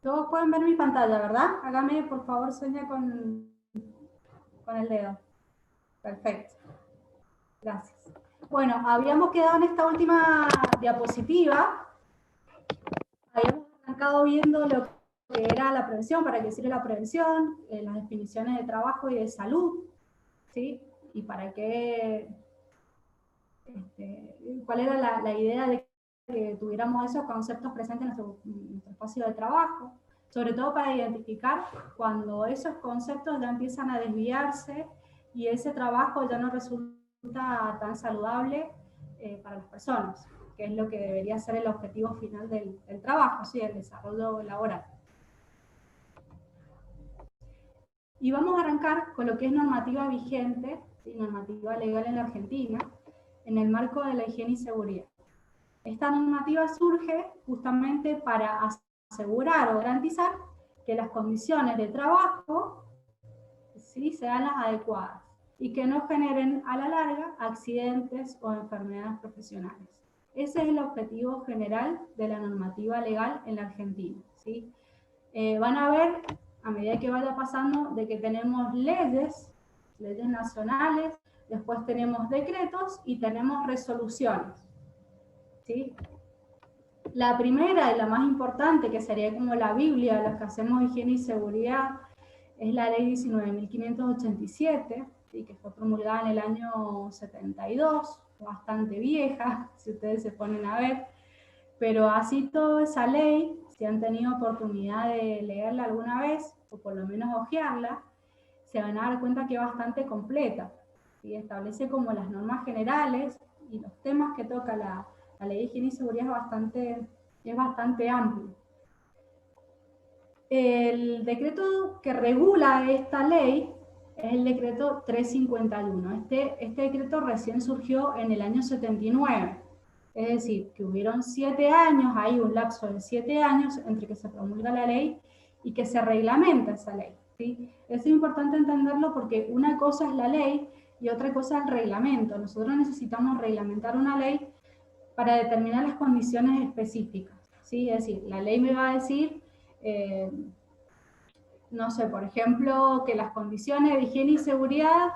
Todos pueden ver mi pantalla, ¿verdad? Hágame, por favor, seña con el dedo. Perfecto. Gracias. Bueno, habíamos quedado en esta última diapositiva. Habíamos arrancado viendo lo que era la prevención, para qué sirve la prevención, las definiciones de trabajo y de salud, ¿sí? Y para qué, cuál era la idea de que tuviéramos esos conceptos presentes en nuestro espacio de trabajo, sobre todo para identificar cuando esos conceptos ya empiezan a desviarse y ese trabajo ya no resulta tan saludable para las personas, que es lo que debería ser el objetivo final del trabajo, ¿sí? El desarrollo laboral. Y vamos a arrancar con lo que es normativa vigente, ¿sí? Normativa legal en la Argentina, en el marco de la higiene y seguridad. Esta normativa surge justamente para asegurar o garantizar que las condiciones de trabajo, ¿sí?, sean las adecuadas y que no generen a la larga accidentes o enfermedades profesionales. Ese es el objetivo general de la normativa legal en la Argentina, ¿sí? Van a ver, a medida que vaya pasando, de que tenemos leyes nacionales, después tenemos decretos y tenemos resoluciones, ¿sí? La primera y la más importante, que sería como la Biblia de los que hacemos higiene y seguridad, es la ley 19.587, ¿sí?, que fue promulgada en el año 72, bastante vieja, si ustedes se ponen a ver, pero así toda esa ley, si han tenido oportunidad de leerla alguna vez, o por lo menos hojearla, se van a dar cuenta que es bastante completa, ¿sí? Establece como las normas generales y los temas que toca la ley de higiene y seguridad es bastante amplio. El decreto que regula esta ley es el decreto 351. Este decreto recién surgió en el año 79. Es decir, que hubieron 7 años, hay un lapso de 7 años entre que se promulga la ley y que se reglamenta esa ley, ¿sí? Es importante entenderlo porque una cosa es la ley y otra cosa es el reglamento. Nosotros necesitamos reglamentar una ley para determinar las condiciones específicas, ¿sí? Es decir, la ley me va a decir, no sé, por ejemplo, que las condiciones de higiene y seguridad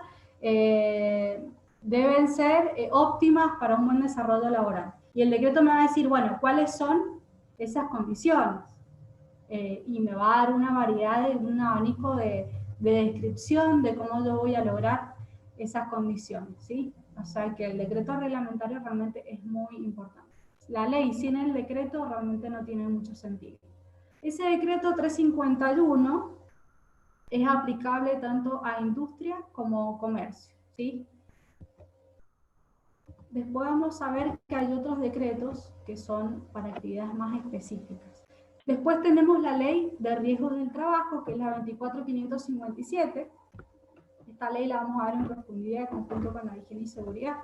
deben ser óptimas para un buen desarrollo laboral. Y el decreto me va a decir, bueno, ¿cuáles son esas condiciones? Y me va a dar una variedad, un abanico de descripción de cómo yo voy a lograr esas condiciones, ¿sí? O sea que el decreto reglamentario realmente es muy importante. La ley sin el decreto realmente no tiene mucho sentido. Ese decreto 351 es aplicable tanto a industria como comercio, ¿sí? Después vamos a ver que hay otros decretos que son para actividades más específicas. Después tenemos la ley de riesgos del trabajo, que es la 24.557. Esta ley la vamos a ver en profundidad conjunto con la higiene y seguridad.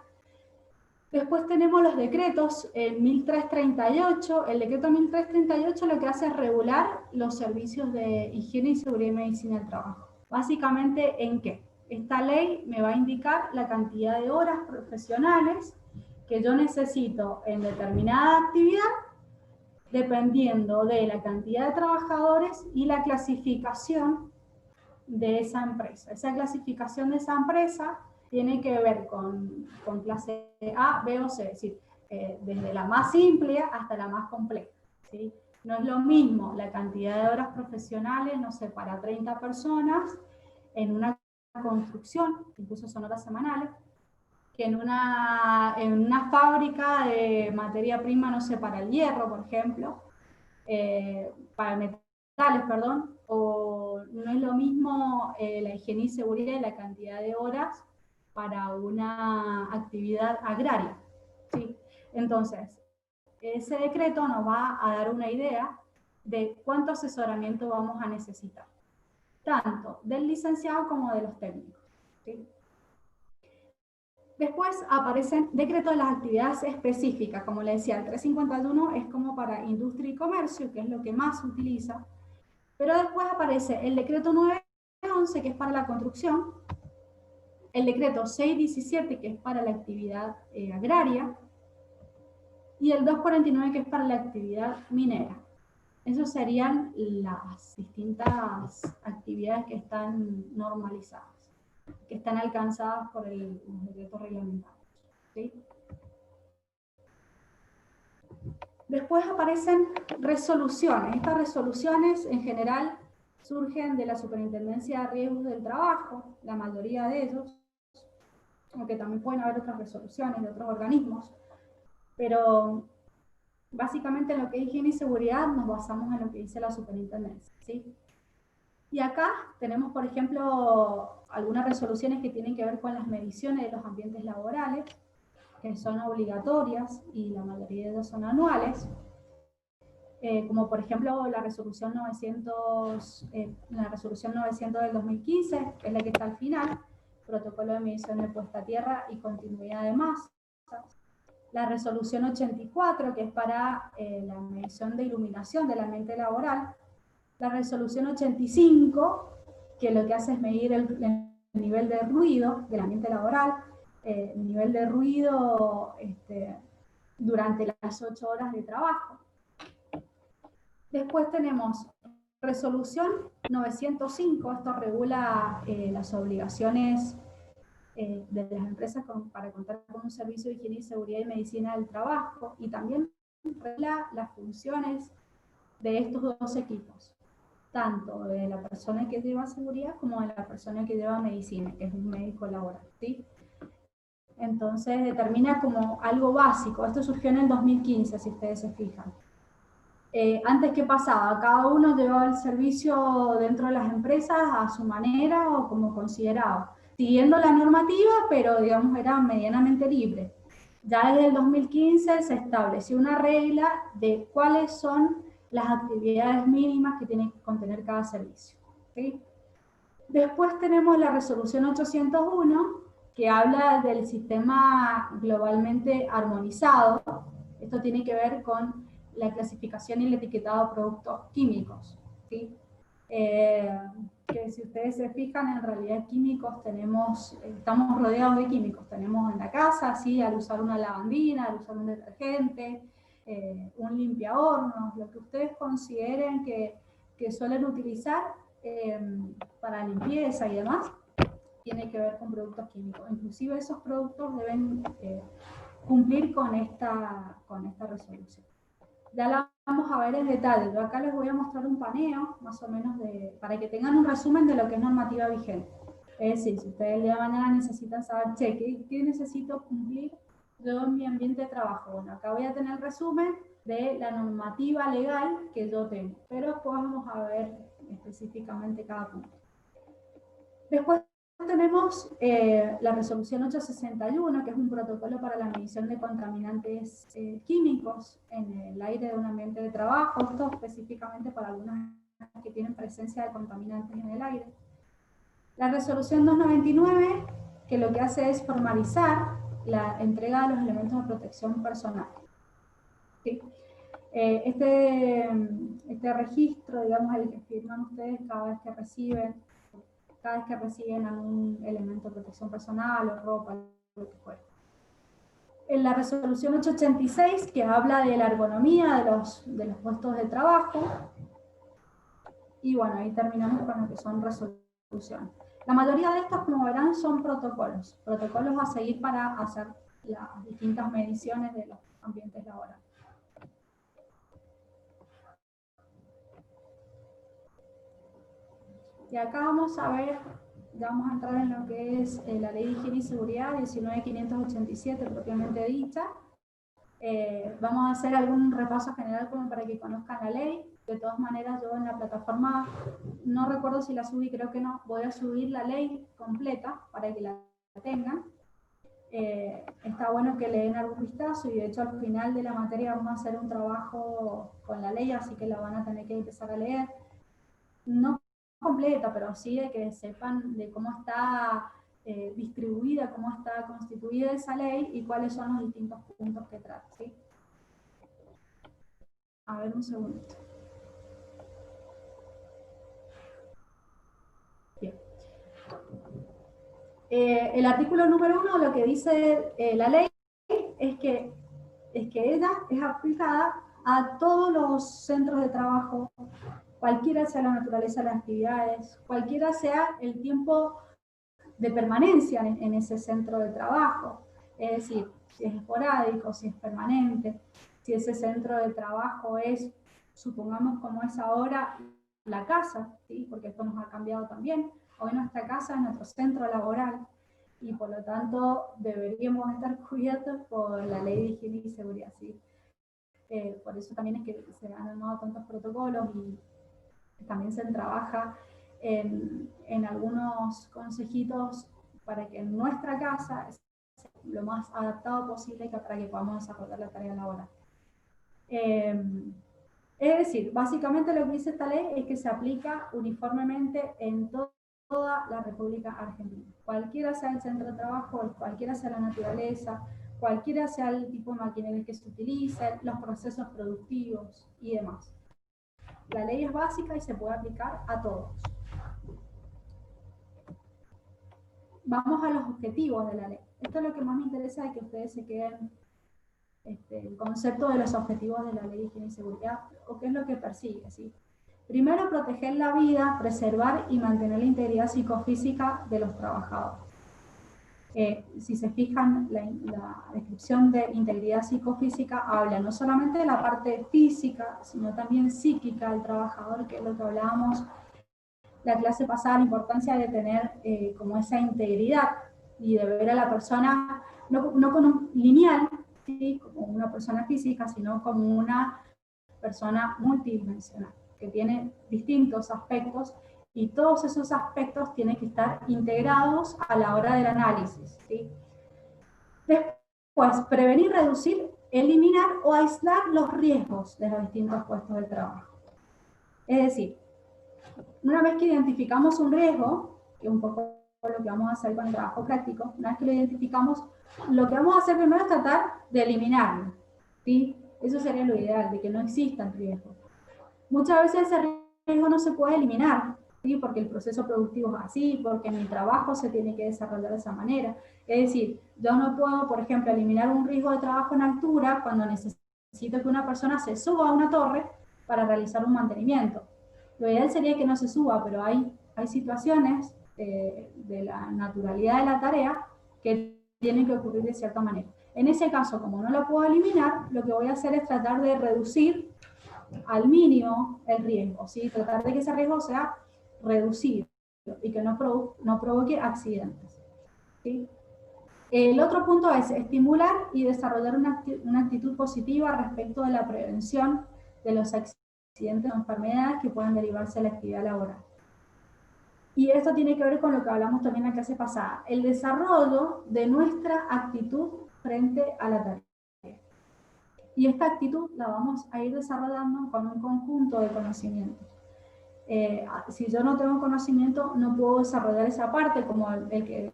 Después tenemos los decretos, el 1338. El decreto 1338 lo que hace es regular los servicios de higiene y seguridad y medicina del trabajo. Básicamente, ¿en qué? Esta ley me va a indicar la cantidad de horas profesionales que yo necesito en determinada actividad, dependiendo de la cantidad de trabajadores y la clasificación de esa empresa. Esa clasificación de esa empresa tiene que ver con clase A, B o C, es decir, desde la más simple hasta la más compleja, ¿sí? No es lo mismo la cantidad de horas profesionales, no sé, para 30 personas en una construcción, incluso son horas semanales, que en una fábrica de materia prima, no sé, para el hierro, por ejemplo, para metales, perdón, o no es lo mismo la higiene y seguridad y la cantidad de horas para una actividad agraria, ¿sí? Entonces, ese decreto nos va a dar una idea de cuánto asesoramiento vamos a necesitar, tanto del licenciado como de los técnicos, ¿sí? Después aparecen decretos de las actividades específicas, como le decía, el 351 es como para industria y comercio, que es lo que más se utiliza, pero después aparece el decreto 911, que es para la construcción, el decreto 617, que es para la actividad agraria, y el 249, que es para la actividad minera. Esas serían las distintas actividades que están normalizadas, que están alcanzadas por los decretos reglamentarios. ¿Sí? Después aparecen resoluciones. Estas resoluciones en general surgen de la Superintendencia de Riesgos del Trabajo, la mayoría de ellos, aunque también pueden haber otras resoluciones de otros organismos, pero básicamente en lo que es higiene y seguridad nos basamos en lo que dice la Superintendencia. ¿Sí? Y acá tenemos, por ejemplo, algunas resoluciones que tienen que ver con las mediciones de los ambientes laborales, que son obligatorias y la mayoría de ellas son anuales. Como por ejemplo la resolución 900, la resolución 900 del 2015, que es la que está al final, protocolo de medición de puesta a tierra y continuidad de masas. La resolución 84, que es para la medición de iluminación del ambiente laboral. La resolución 85, que lo que hace es medir el nivel de ruido del ambiente laboral, el nivel de ruido durante las 8 horas de trabajo. Después tenemos resolución 905, esto regula las obligaciones de las empresas para contar con un servicio de higiene y seguridad y medicina del trabajo, y también regula las funciones de estos dos equipos, tanto de la persona que lleva seguridad como de la persona que lleva medicina, que es un médico laboral. ¿Sí? Entonces determina como algo básico. Esto surgió en el 2015, si ustedes se fijan. Antes, ¿qué pasaba? Cada uno llevaba el servicio dentro de las empresas a su manera o como consideraba, siguiendo la normativa, pero digamos era medianamente libre. Ya desde el 2015 se estableció una regla de cuáles son las actividades mínimas que tiene que contener cada servicio. ¿Sí? Después tenemos la resolución 801, que habla del sistema globalmente armonizado. Esto tiene que ver con la clasificación y el etiquetado de productos químicos. ¿Sí? Que si ustedes se fijan, en realidad químicos estamos rodeados de químicos. Tenemos en la casa, ¿sí? Al usar una lavandina, al usar un detergente, un limpiahornos, lo que ustedes consideren que suelen utilizar para limpieza y demás, tiene que ver con productos químicos. Inclusive esos productos deben cumplir con esta resolución. Ya la vamos a ver en detalle. Yo acá les voy a mostrar un paneo, más o menos, para que tengan un resumen de lo que es normativa vigente. Es decir, si ustedes el día de mañana necesitan saber, che, ¿qué necesito cumplir yo en mi ambiente de trabajo? Bueno, acá voy a tener el resumen de la normativa legal que yo tengo, pero después vamos a ver específicamente cada punto. Después tenemos la resolución 861, que es un protocolo para la medición de contaminantes químicos en el aire de un ambiente de trabajo, esto específicamente para algunas que tienen presencia de contaminantes en el aire. La resolución 299, que lo que hace es formalizar la entrega de los elementos de protección personal. ¿Sí? Este registro, digamos, el que firman ustedes cada vez que reciben algún elemento de protección personal o ropa, lo que fuera. En la resolución 886, que habla de la ergonomía de los puestos de trabajo, y bueno, ahí terminamos con lo que son resoluciones. La mayoría de estos, como verán, son protocolos a seguir para hacer las distintas mediciones de los ambientes laborales. Y acá vamos a ver, ya vamos a entrar en lo que es la Ley de Higiene y Seguridad 19.587 propiamente dicha. Vamos a hacer algún repaso general como para que conozcan la ley. De todas maneras, yo en la plataforma, no recuerdo si la subí, creo que no, voy a subir la ley completa para que la tengan. Está bueno que le den algún vistazo y de hecho al final de la materia vamos a hacer un trabajo con la ley, así que la van a tener que empezar a leer. No completa, pero sí de que sepan de cómo está distribuida, cómo está constituida esa ley y cuáles son los distintos puntos que trata, ¿sí? A ver, un segundito. Bien. El artículo número 1, lo que dice la ley es que ella es aplicada a todos los centros de trabajo, cualquiera sea la naturaleza de las actividades, cualquiera sea el tiempo de permanencia en ese centro de trabajo. Es decir, si es esporádico, si es permanente, si ese centro de trabajo es, supongamos como es ahora, la casa, ¿sí? Porque esto nos ha cambiado también. Hoy nuestra casa es nuestro centro laboral y por lo tanto deberíamos estar cubiertos por la ley de higiene y seguridad, ¿sí? Por eso también es que se han armado tantos protocolos y también se trabaja en algunos consejitos para que en nuestra casa sea lo más adaptado posible para que podamos desarrollar la tarea laboral. Es decir, básicamente lo que dice esta ley es que se aplica uniformemente en toda la República Argentina. Cualquiera sea el centro de trabajo, cualquiera sea la naturaleza, cualquiera sea el tipo de maquinaria que se utilice, los procesos productivos y demás. La ley es básica y se puede aplicar a todos. Vamos a los objetivos de la ley. Esto es lo que más me interesa de que ustedes se queden el concepto de los objetivos de la ley de higiene y seguridad, o qué es lo que persigue, ¿sí? Primero, proteger la vida, preservar y mantener la integridad psicofísica de los trabajadores. Si se fijan, la descripción de integridad psicofísica habla no solamente de la parte física, sino también psíquica del trabajador, que es lo que hablábamos la clase pasada, la importancia de tener como esa integridad y de ver a la persona no como un lineal, ¿sí? Como una persona física, sino como una persona multidimensional, que tiene distintos aspectos y todos esos aspectos tienen que estar integrados a la hora del análisis, ¿sí? Después, prevenir, reducir, eliminar o aislar los riesgos de los distintos puestos de trabajo. Es decir, una vez que identificamos un riesgo, que es un poco lo que vamos a hacer con el trabajo práctico, una vez que lo identificamos, lo que vamos a hacer primero es tratar de eliminarlo, ¿sí? Eso sería lo ideal, de que no existan riesgos. Muchas veces ese riesgo no se puede eliminar, ¿sí? Porque el proceso productivo es así, porque mi trabajo se tiene que desarrollar de esa manera. Es decir, yo no puedo, por ejemplo, eliminar un riesgo de trabajo en altura cuando necesito que una persona se suba a una torre para realizar un mantenimiento. Lo ideal sería que no se suba, pero hay situaciones de la naturalidad de la tarea que tienen que ocurrir de cierta manera. En ese caso, como no lo puedo eliminar, lo que voy a hacer es tratar de reducir al mínimo el riesgo, ¿sí? Tratar de que ese riesgo sea reducido y que no provoque accidentes, ¿sí? El otro punto es estimular y desarrollar una actitud positiva respecto de la prevención de los accidentes o enfermedades que puedan derivarse de la actividad laboral. Y esto tiene que ver con lo que hablamos también en la clase pasada, el desarrollo de nuestra actitud frente a la tarea. Y esta actitud la vamos a ir desarrollando con un conjunto de conocimientos. Si yo no tengo conocimiento, no puedo desarrollar esa parte, como el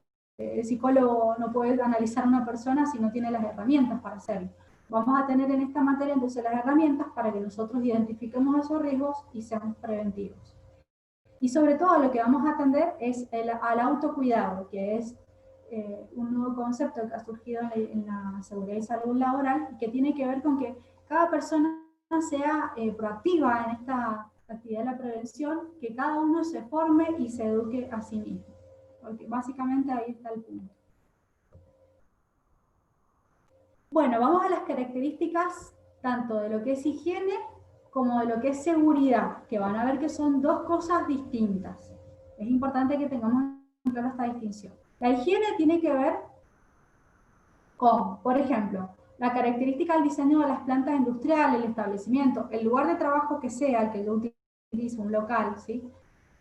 psicólogo no puede analizar a una persona si no tiene las herramientas para hacerlo. Vamos a tener en esta materia entonces las herramientas para que nosotros identifiquemos esos riesgos y seamos preventivos. Y sobre todo lo que vamos a atender es al autocuidado, que es un nuevo concepto que ha surgido en la seguridad y salud laboral, que tiene que ver con que cada persona sea proactiva en esta actividad de la prevención, que cada uno se forme y se eduque a sí mismo. Porque básicamente ahí está el punto. Bueno, vamos a las características tanto de lo que es higiene como de lo que es seguridad, que van a ver que son dos cosas distintas. Es importante que tengamos en claro esta distinción. La higiene tiene que ver con, por ejemplo, la característica del diseño de las plantas industriales, el establecimiento, el lugar de trabajo que sea, el que yo utilice, un local, ¿sí?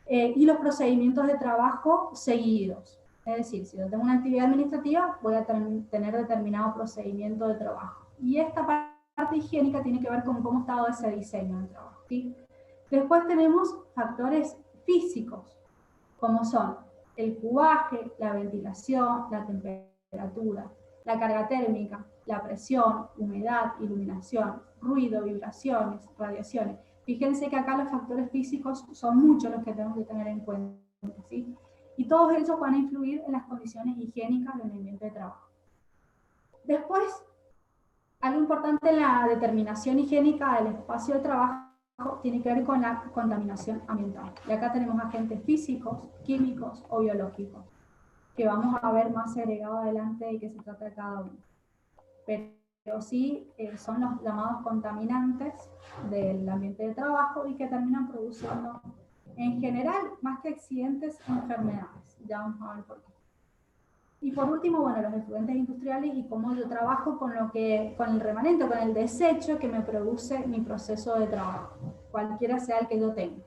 Y los procedimientos de trabajo seguidos. Es decir, si yo tengo una actividad administrativa, voy a tener determinado procedimiento de trabajo. Y esta parte higiénica tiene que ver con cómo está ese diseño de trabajo, ¿sí? Después tenemos factores físicos, como son el cubaje, la ventilación, la temperatura, la carga térmica, la presión, humedad, iluminación, ruido, vibraciones, radiaciones. Fíjense que acá los factores físicos son muchos los que tenemos que tener en cuenta, ¿sí? Y todos esos van a influir en las condiciones higiénicas del ambiente de trabajo. Después, algo importante en la determinación higiénica del espacio de trabajo tiene que ver con la contaminación ambiental. Y acá tenemos agentes físicos, químicos o biológicos, que vamos a ver más segregado adelante de qué se trata de cada uno. Pero sí son los llamados contaminantes del ambiente de trabajo y que terminan produciendo, en general, más que accidentes, enfermedades. Ya vamos a ver por qué. Y por último, bueno, los efluentes industriales y cómo yo trabajo con el remanente, con el desecho que me produce mi proceso de trabajo, cualquiera sea el que yo tenga.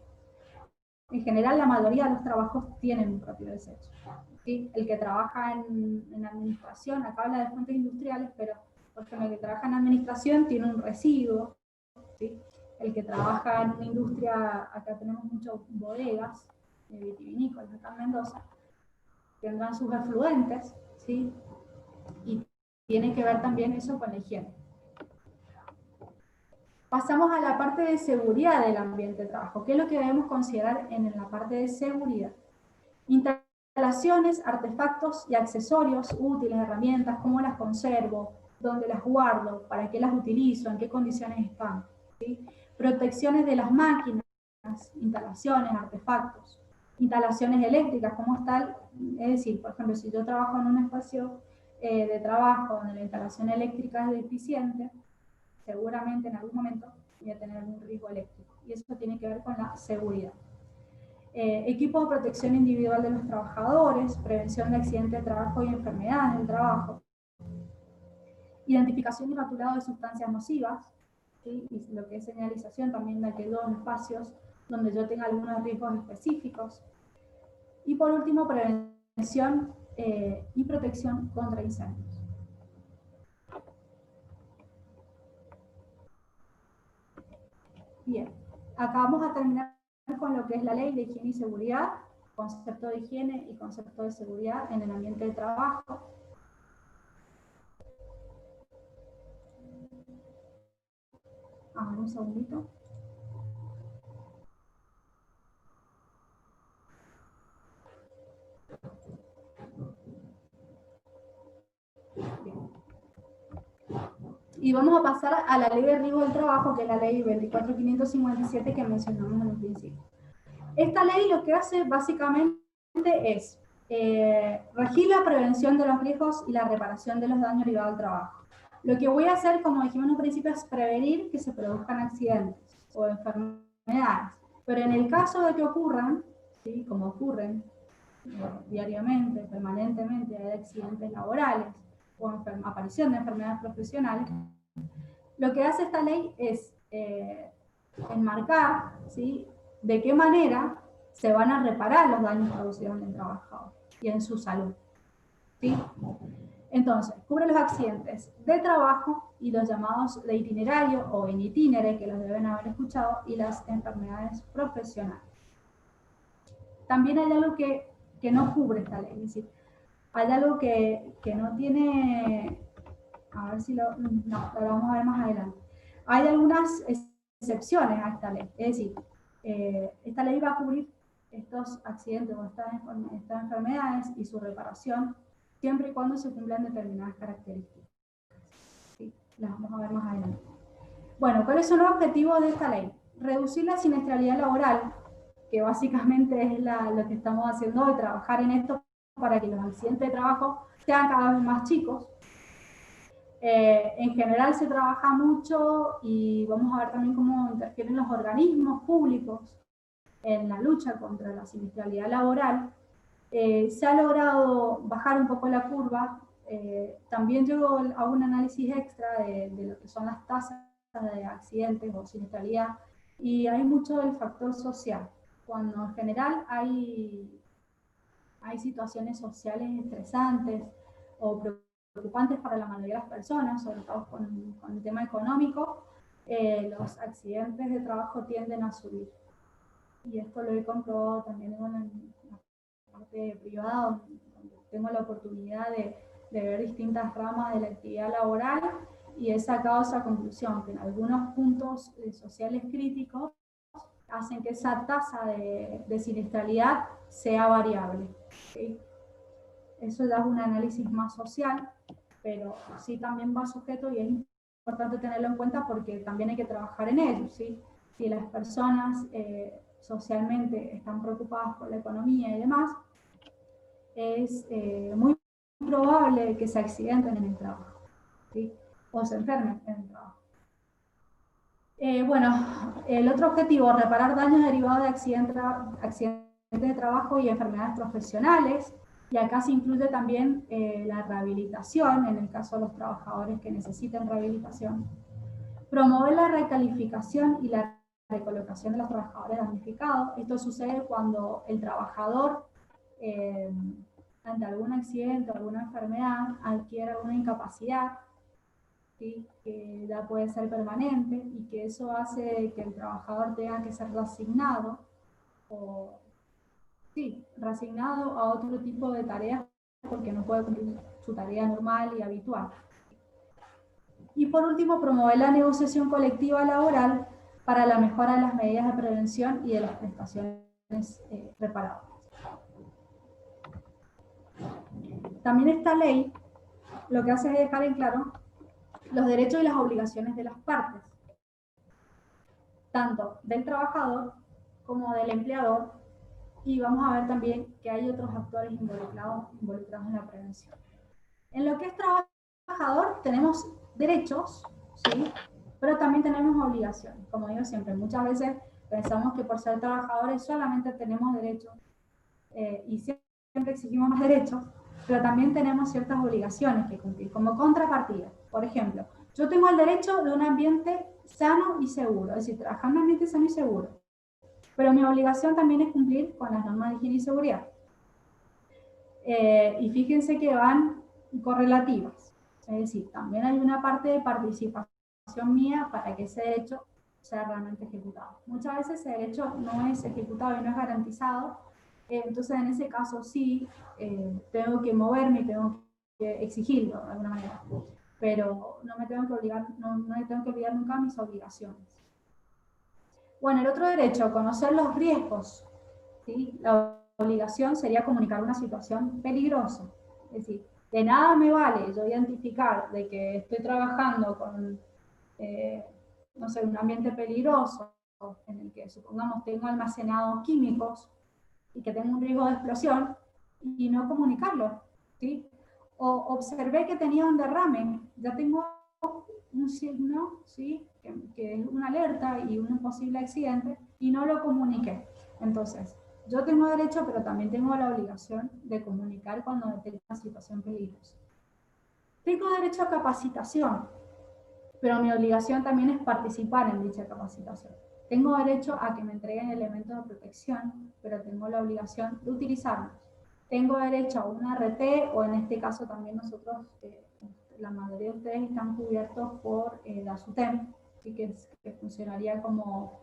En general, la mayoría de los trabajos tienen un propio desecho. ¿Sí? El que trabaja en administración, acá habla de fuentes industriales, pero por ejemplo, el que trabaja en administración tiene un residuo. ¿Sí? El que trabaja en una industria, acá tenemos muchas bodegas vitivinícolas acá en Mendoza, tendrán sus efluentes, ¿sí? Y tiene que ver también eso con la higiene. Pasamos a la parte de seguridad del ambiente de trabajo. ¿Qué es lo que debemos considerar en la parte de seguridad? Instalaciones, artefactos y accesorios útiles, herramientas, cómo las conservo, dónde las guardo, para qué las utilizo, en qué condiciones están. ¿Sí? Protecciones de las máquinas, instalaciones, artefactos, instalaciones eléctricas, cómo está, es decir, por ejemplo, si yo trabajo en un espacio de trabajo donde la instalación eléctrica es deficiente, seguramente en algún momento voy a tener algún riesgo eléctrico. Y eso tiene que ver con la seguridad. Equipo de protección individual de los trabajadores, prevención de accidentes de trabajo y enfermedades del trabajo, identificación y rotulado de sustancias nocivas, ¿sí? Y lo que es señalización también de aquellos espacios donde yo tenga algunos riesgos específicos. Y por último, prevención y protección contra incendios. Bien, acá vamos a terminar con lo que es la ley de higiene y seguridad, concepto de higiene y concepto de seguridad en el ambiente de trabajo. A ver, un segundito. Bien. Y vamos a pasar a la ley de riesgo del trabajo, que es la ley 24.557 que mencionamos en un principio. Esta ley lo que hace básicamente es regir la prevención de los riesgos y la reparación de los daños ligados al trabajo. Lo que voy a hacer, como dijimos en un principio, es prevenir que se produzcan accidentes o enfermedades. Pero en el caso de que ocurran, ¿sí? Como ocurren diariamente, permanentemente, hay accidentes laborales o aparición de enfermedades profesionales, lo que hace esta ley es enmarcar, ¿sí? De qué manera se van a reparar los daños producidos en el trabajador y en su salud. ¿Sí? Entonces, cubre los accidentes de trabajo y los llamados de itinerario o en itinere, que los deben haber escuchado, y las enfermedades profesionales. También hay algo que no cubre esta ley, es decir, hay algo que no tiene, a ver si lo vamos a ver más adelante. Hay algunas excepciones a esta ley, es decir, esta ley va a cubrir estos accidentes o estas enfermedades y su reparación siempre y cuando se cumplan determinadas características. ¿Sí? Las vamos a ver más adelante. Bueno, ¿cuáles son los objetivos de esta ley? Reducir la siniestralidad laboral, que básicamente es lo que estamos haciendo hoy, trabajar en esto para que los accidentes de trabajo sean cada vez más chicos. En general se trabaja mucho y vamos a ver también cómo interfieren los organismos públicos en la lucha contra la siniestralidad laboral. Se ha logrado bajar un poco la curva. También yo hago un análisis extra de lo que son las tasas de accidentes o siniestralidad y hay mucho del factor social, cuando en general hay situaciones sociales estresantes o preocupantes para la mayoría de las personas, sobre todo con el tema económico, los accidentes de trabajo tienden a subir. Y esto lo he comprobado también en parte privada, donde tengo la oportunidad de ver distintas ramas de la actividad laboral, y he sacado esa conclusión, que en algunos puntos sociales críticos hacen que esa tasa de siniestralidad sea variable. ¿Sí? Eso ya es un análisis más social, pero sí también va sujeto, y es importante tenerlo en cuenta porque también hay que trabajar en ello. ¿Sí? Si las personas socialmente están preocupadas por la economía y demás, es muy probable que se accidenten en el trabajo, ¿sí? O se enfermen en el trabajo. Bueno, el otro objetivo, reparar daños derivados de accidentes de trabajo y enfermedades profesionales, y acá se incluye también la rehabilitación, en el caso de los trabajadores que necesiten rehabilitación. Promover la recalificación y la recolocación de los trabajadores damnificados. Esto sucede cuando el trabajador, ante algún accidente o alguna enfermedad, adquiere alguna incapacidad, ¿sí? Que ya puede ser permanente, y que eso hace que el trabajador tenga que ser resignado, o sí, resignado a otro tipo de tareas porque no puede cumplir su tarea normal y habitual. Y por último, promover la negociación colectiva laboral para la mejora de las medidas de prevención y de las prestaciones reparadoras. También esta ley lo que hace es dejar en claro los derechos y las obligaciones de las partes, tanto del trabajador como del empleador, y vamos a ver también que hay otros actores involucrados en la prevención. En lo que es trabajador tenemos derechos, ¿sí? Pero también tenemos obligaciones. Como digo siempre, muchas veces pensamos que por ser trabajadores solamente tenemos derechos, y siempre exigimos más derechos, pero también tenemos ciertas obligaciones que cumplir, como contrapartida. Por ejemplo, yo tengo el derecho de un ambiente sano y seguro, es decir, trabajar en un ambiente sano y seguro, pero mi obligación también es cumplir con las normas de higiene y seguridad. Y fíjense que van correlativas, es decir, también hay una parte de participación mía para que ese derecho sea realmente ejecutado. Muchas veces ese derecho no es ejecutado y no es garantizado, entonces en ese caso sí tengo que moverme y tengo que exigirlo de alguna manera, pero no me tengo que obligar, no me tengo que olvidar nunca mis obligaciones. Bueno, el otro derecho, conocer los riesgos, ¿sí? La obligación sería comunicar una situación peligrosa. Es decir, de nada me vale yo identificar de que estoy trabajando con, no sé, un ambiente peligroso, en el que supongamos tengo almacenados químicos y que tengo un riesgo de explosión, y no comunicarlo, ¿sí? O observé que tenía un derrame, ya tengo un signo, ¿sí? que es una alerta y un posible accidente, y no lo comuniqué. Entonces, yo tengo derecho, pero también tengo la obligación de comunicar cuando detecto una situación peligrosa. Tengo derecho a capacitación, pero mi obligación también es participar en dicha capacitación. Tengo derecho a que me entreguen elementos de protección, pero tengo la obligación de utilizarlos. Tengo derecho a una RT, o en este caso también nosotros, la mayoría de ustedes están cubiertos por la SUTEM, ¿sí? que funcionaría como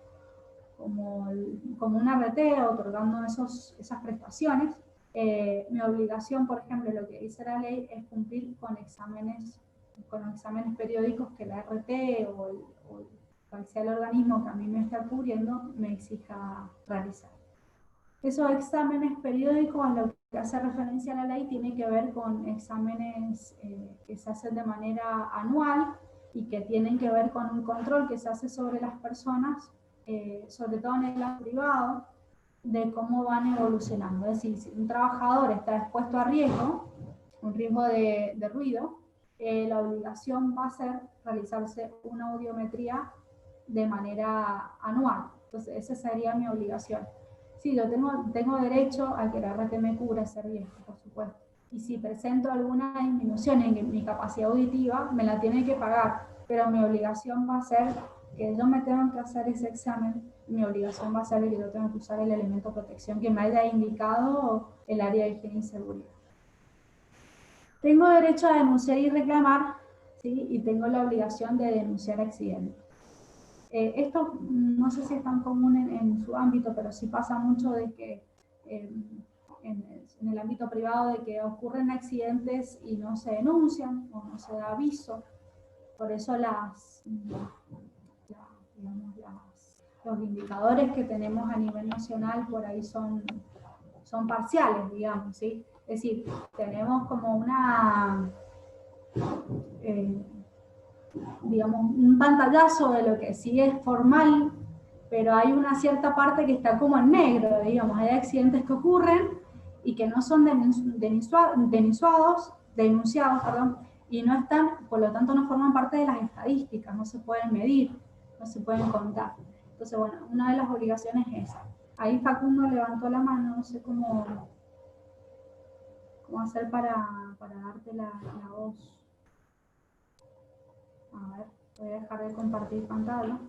una RT, otorgando esas prestaciones. Mi obligación, por ejemplo, lo que dice la ley, es cumplir con exámenes periódicos que la RT o cual sea el organismo que a mí me está cubriendo me exija realizar. Esos exámenes periódicos, a lo que hace referencia a la ley, tiene que ver con exámenes que se hacen de manera anual y que tienen que ver con un control que se hace sobre las personas, sobre todo en el ámbito privado, de cómo van evolucionando. Es decir, si un trabajador está expuesto a riesgo, un riesgo de ruido, la obligación va a ser realizarse una audiometría de manera anual. Entonces, esa sería mi obligación. Sí, yo tengo derecho a que la RT me cubra ese riesgo, por supuesto. Y si presento alguna disminución en mi capacidad auditiva, me la tiene que pagar, pero mi obligación va a ser que yo me tengo que hacer ese examen. Mi obligación va a ser que yo tengo que usar el elemento de protección que me haya indicado el área de higiene y seguridad. Tengo derecho a denunciar y reclamar, ¿sí? Y tengo la obligación de denunciar accidentes. Esto no sé si es tan común en su ámbito, pero sí pasa mucho de que en en el ámbito privado de que ocurren accidentes y no se denuncian o no se da aviso. Por eso los indicadores que tenemos a nivel nacional por ahí son parciales, digamos, ¿sí? Es decir, tenemos como una, digamos, un pantallazo de lo que sí es formal, pero hay una cierta parte que está como en negro, digamos, hay accidentes que ocurren y que no son denunciados, y no están, por lo tanto no forman parte de las estadísticas, no se pueden medir, no se pueden contar. Entonces, bueno, una de las obligaciones es esa. Ahí Facundo levantó la mano, no sé cómo hacer para darte la voz. A ver, voy a dejar de compartir pantalla.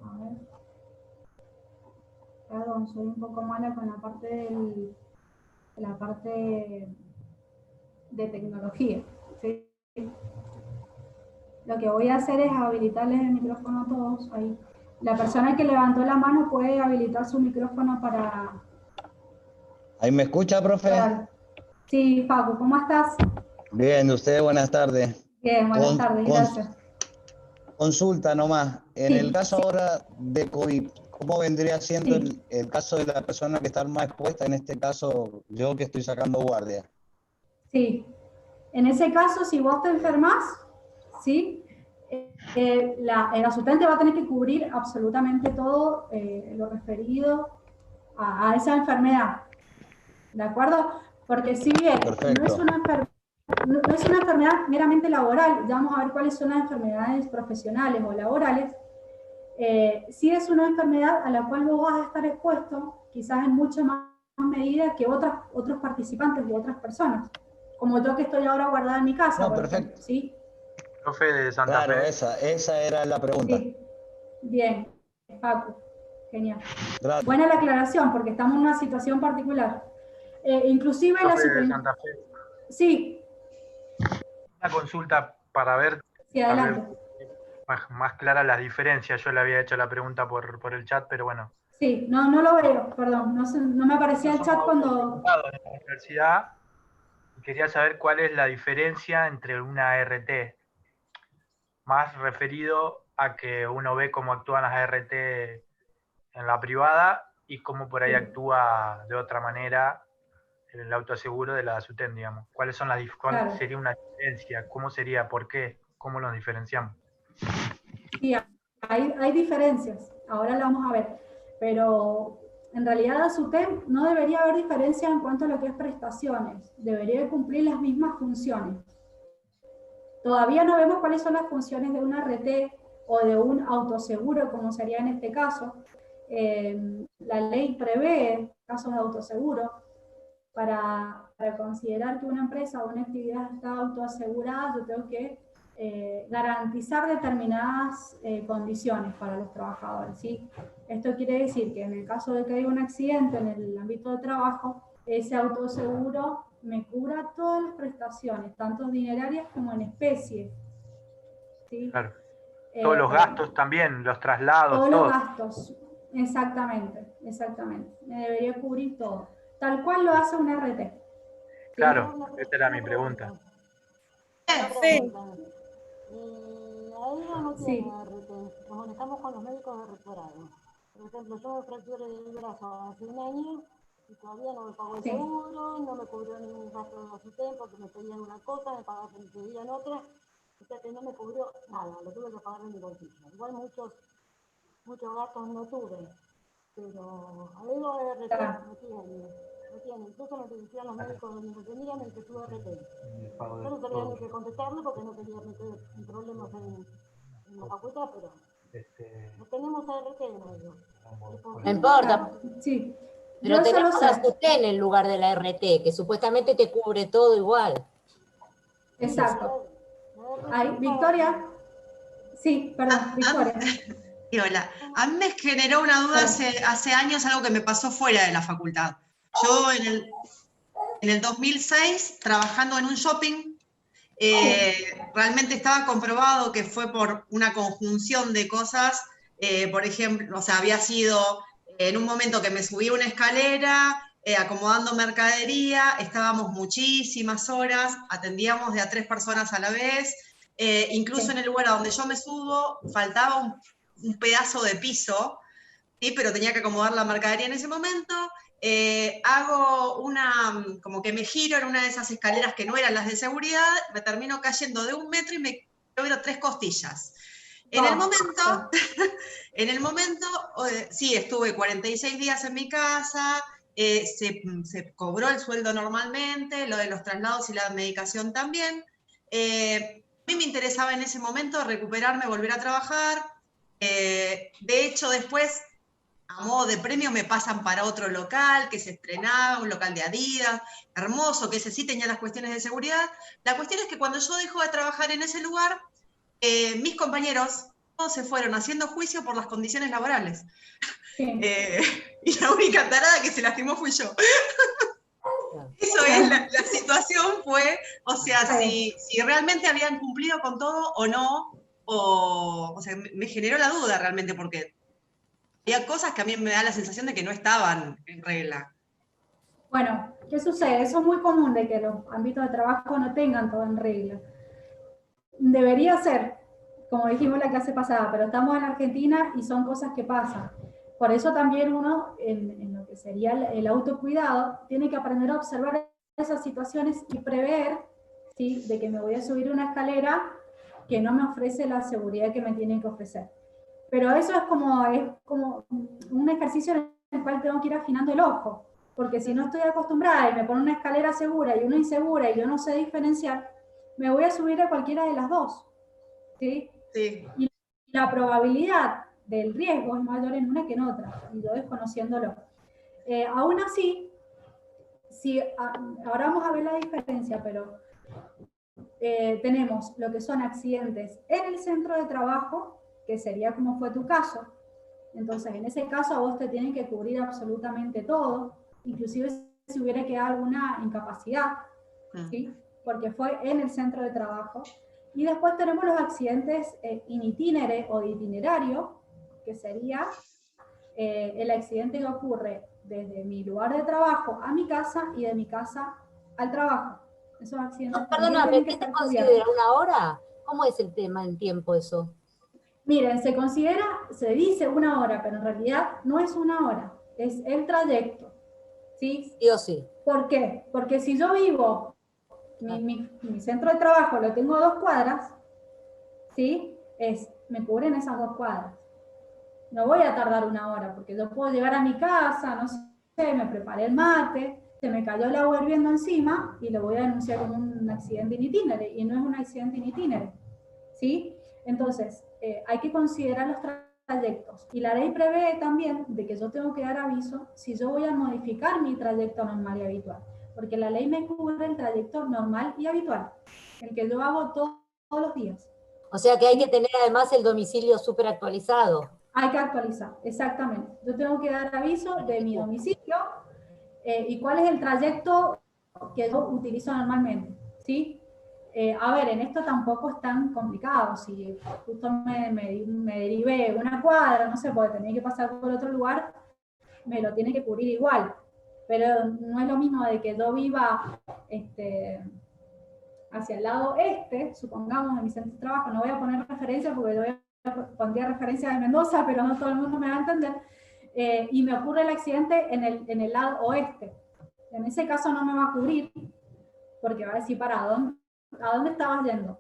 A ver. Perdón, soy un poco mala con la parte de tecnología, ¿sí? Lo que voy a hacer es habilitarles el micrófono a todos ahí. La persona que levantó la mano puede habilitar su micrófono para... ¿Ahí me escucha, profe? Sí, Paco, ¿cómo estás? Bien, usted, buenas tardes. Bien, buenas tardes, gracias. Consulta nomás, en el caso ahora de COVID, ¿cómo vendría siendo el caso de la persona que está más expuesta? En este caso, yo que estoy sacando guardia. Sí, en ese caso, si vos te enfermas, ¿sí? El asustante va a tener que cubrir absolutamente todo lo referido a esa enfermedad, ¿de acuerdo? Porque si bien no es una enfermedad meramente laboral, ya vamos a ver cuáles son las enfermedades profesionales o laborales, sí es una enfermedad a la cual vos vas a estar expuesto, quizás en mucha más medida que otros participantes de otras personas, como yo que estoy ahora guardada en mi casa, No, por perfecto. ejemplo, ¿sí? Profe de Santa Fe. Claro, esa era la pregunta. Sí. Bien, Paco, genial. Gracias. Buena la aclaración, porque estamos en una situación particular. Inclusive la Profe de Santa Fe. Sí. Una consulta para ver, Sí, adelante. más clara las diferencias. Yo le había hecho la pregunta por el chat, pero bueno. Sí, no lo veo, perdón, no me aparecía el chat cuando... En la universidad, quería saber cuál es la diferencia entre una ART, más referido a que uno ve cómo actúan las ART en la privada y cómo por ahí actúa de otra manera el autoaseguro de la SUTEN, digamos. ¿Cuál sería una diferencia? ¿Cómo sería? ¿Por qué? ¿Cómo los diferenciamos? Sí, hay diferencias, ahora lo vamos a ver, pero en realidad a SUTEN no debería haber diferencia en cuanto a lo que es prestaciones, debería cumplir las mismas funciones. Todavía no vemos cuáles son las funciones de una RT o de un autoseguro, como sería en este caso. La ley prevé casos de autoseguro para considerar que una empresa o una actividad está autoasegurada. Yo tengo que garantizar determinadas condiciones para los trabajadores, ¿sí? Esto quiere decir que en el caso de que haya un accidente en el ámbito de trabajo, ese autoseguro me cubra todas las prestaciones, tanto dinerarias como en especie, ¿sí? Claro. Todos los gastos también, los traslados, todos los gastos, exactamente. Me debería cubrir todo, tal cual lo hace una RT. ¿Sí? Claro, esta era mi pregunta. Sí. Ahí no tiene RT, nos manejamos con los médicos de rectorado. Por ejemplo, yo me fracturé el brazo hace un año y todavía no me pagó el seguro, no me cubrió ningún gasto de ASUTEN porque me pedían una cosa, me pedían otra, o sea que no me cubrió nada, lo tuve que pagar en mi bolsillo. Igual muchos gastos no tuve, pero ahí lo de RT no tiene. Incluso lo que decían los médicos donde me tenían el que tuve RT. Yo no sabía ni qué contestarle porque no quería meter problemas en la facultad, pero no tenemos RT en ello. No importa. Sí. Pero tenemos la SUTEN en lugar de la RT, que supuestamente te cubre todo igual. Exacto. Ay, Victoria. Sí, perdón, Victoria. Y hola. A mí me generó una duda hace años, algo que me pasó fuera de la facultad. Yo en el 2006, trabajando en un shopping, Realmente estaba comprobado que fue por una conjunción de cosas. Por ejemplo, o sea, había sido en un momento que me subí una escalera, acomodando mercadería, estábamos muchísimas horas, atendíamos de a 3 personas a la vez, incluso en el lugar a donde yo me subo, faltaba un pedazo de piso, ¿sí? Pero tenía que acomodar la mercadería en ese momento. Hago como que me giro en una de esas escaleras que no eran las de seguridad, me termino cayendo de 1 metro y me quiebro 3 costillas. En el momento, sí, estuve 46 días en mi casa, se cobró el sueldo normalmente, lo de los traslados y la medicación también. A mí me interesaba en ese momento recuperarme, volver a trabajar. De hecho, después, a modo de premio, me pasan para otro local que se estrenaba, un local de Adidas, hermoso, que ese sí tenía las cuestiones de seguridad. La cuestión es que cuando yo dejo de trabajar en ese lugar, mis compañeros todos se fueron haciendo juicio por las condiciones laborales. Sí. Y la única tarada que se lastimó fui yo. Eso es, la situación fue, o sea, si realmente habían cumplido con todo o no, o sea, me generó la duda realmente, porque había cosas que a mí me da la sensación de que no estaban en regla. Bueno, ¿qué sucede? Eso es muy común de que los ámbitos de trabajo no tengan todo en regla. Debería ser, como dijimos la clase pasada, pero estamos en Argentina y son cosas que pasan. Por eso también uno, en lo que sería el autocuidado, tiene que aprender a observar esas situaciones y prever, ¿sí?, de que me voy a subir una escalera que no me ofrece la seguridad que me tienen que ofrecer. Pero eso es como un ejercicio en el cual tengo que ir afinando el ojo, porque si no estoy acostumbrada y me ponen una escalera segura y una insegura y yo no sé diferenciar, me voy a subir a cualquiera de las dos, ¿sí? Sí. Y la probabilidad del riesgo es mayor en una que en otra, y yo desconociéndolo. Aún así, ahora vamos a ver la diferencia, pero tenemos lo que son accidentes en el centro de trabajo, que sería como fue tu caso. Entonces, en ese caso a vos te tienen que cubrir absolutamente todo, inclusive si hubiera quedado alguna incapacidad, ¿sí?, porque fue en el centro de trabajo. Y después tenemos los accidentes in itinere o de itinerario, que sería el accidente que ocurre desde mi lugar de trabajo a mi casa y de mi casa al trabajo. Esos accidentes No, también perdóname, tienen que ¿qué te estar considera? cubiertos. ¿1 hora? ¿Cómo es el tema en tiempo eso? Miren, se dice 1 hora, pero en realidad no es 1 hora, es el trayecto, ¿sí? Sí o sí. ¿Por qué? Porque si yo vivo, mi centro de trabajo lo tengo a 2 cuadras, ¿sí? Me cubren esas 2 cuadras. No voy a tardar 1 hora, porque yo puedo llegar a mi casa, no sé, me preparé el mate, se me cayó el agua hirviendo encima y lo voy a denunciar como un accidente in itinere, y no es un accidente in itinere, ¿sí? Entonces, hay que considerar los trayectos. Y la ley prevé también de que yo tengo que dar aviso si yo voy a modificar mi trayecto normal y habitual, porque la ley me cubre el trayecto normal y habitual, el que yo hago todos los días. O sea que hay que tener además el domicilio súper actualizado. Hay que actualizar, exactamente. Yo tengo que dar aviso de mi domicilio y cuál es el trayecto que yo utilizo normalmente, ¿sí? A ver, en esto tampoco es tan complicado. Si justo me derivé 1 cuadra, no sé, porque tenía que pasar por otro lugar, me lo tiene que cubrir igual. Pero no es lo mismo de que yo viva hacia el lado este, supongamos, en mi centro de trabajo. No voy a poner referencia porque yo pondría referencia de Mendoza, pero no todo el mundo me va a entender. Y me ocurre el accidente en el lado oeste. En ese caso no me va a cubrir, porque va a decir, ¿a dónde estabas yendo?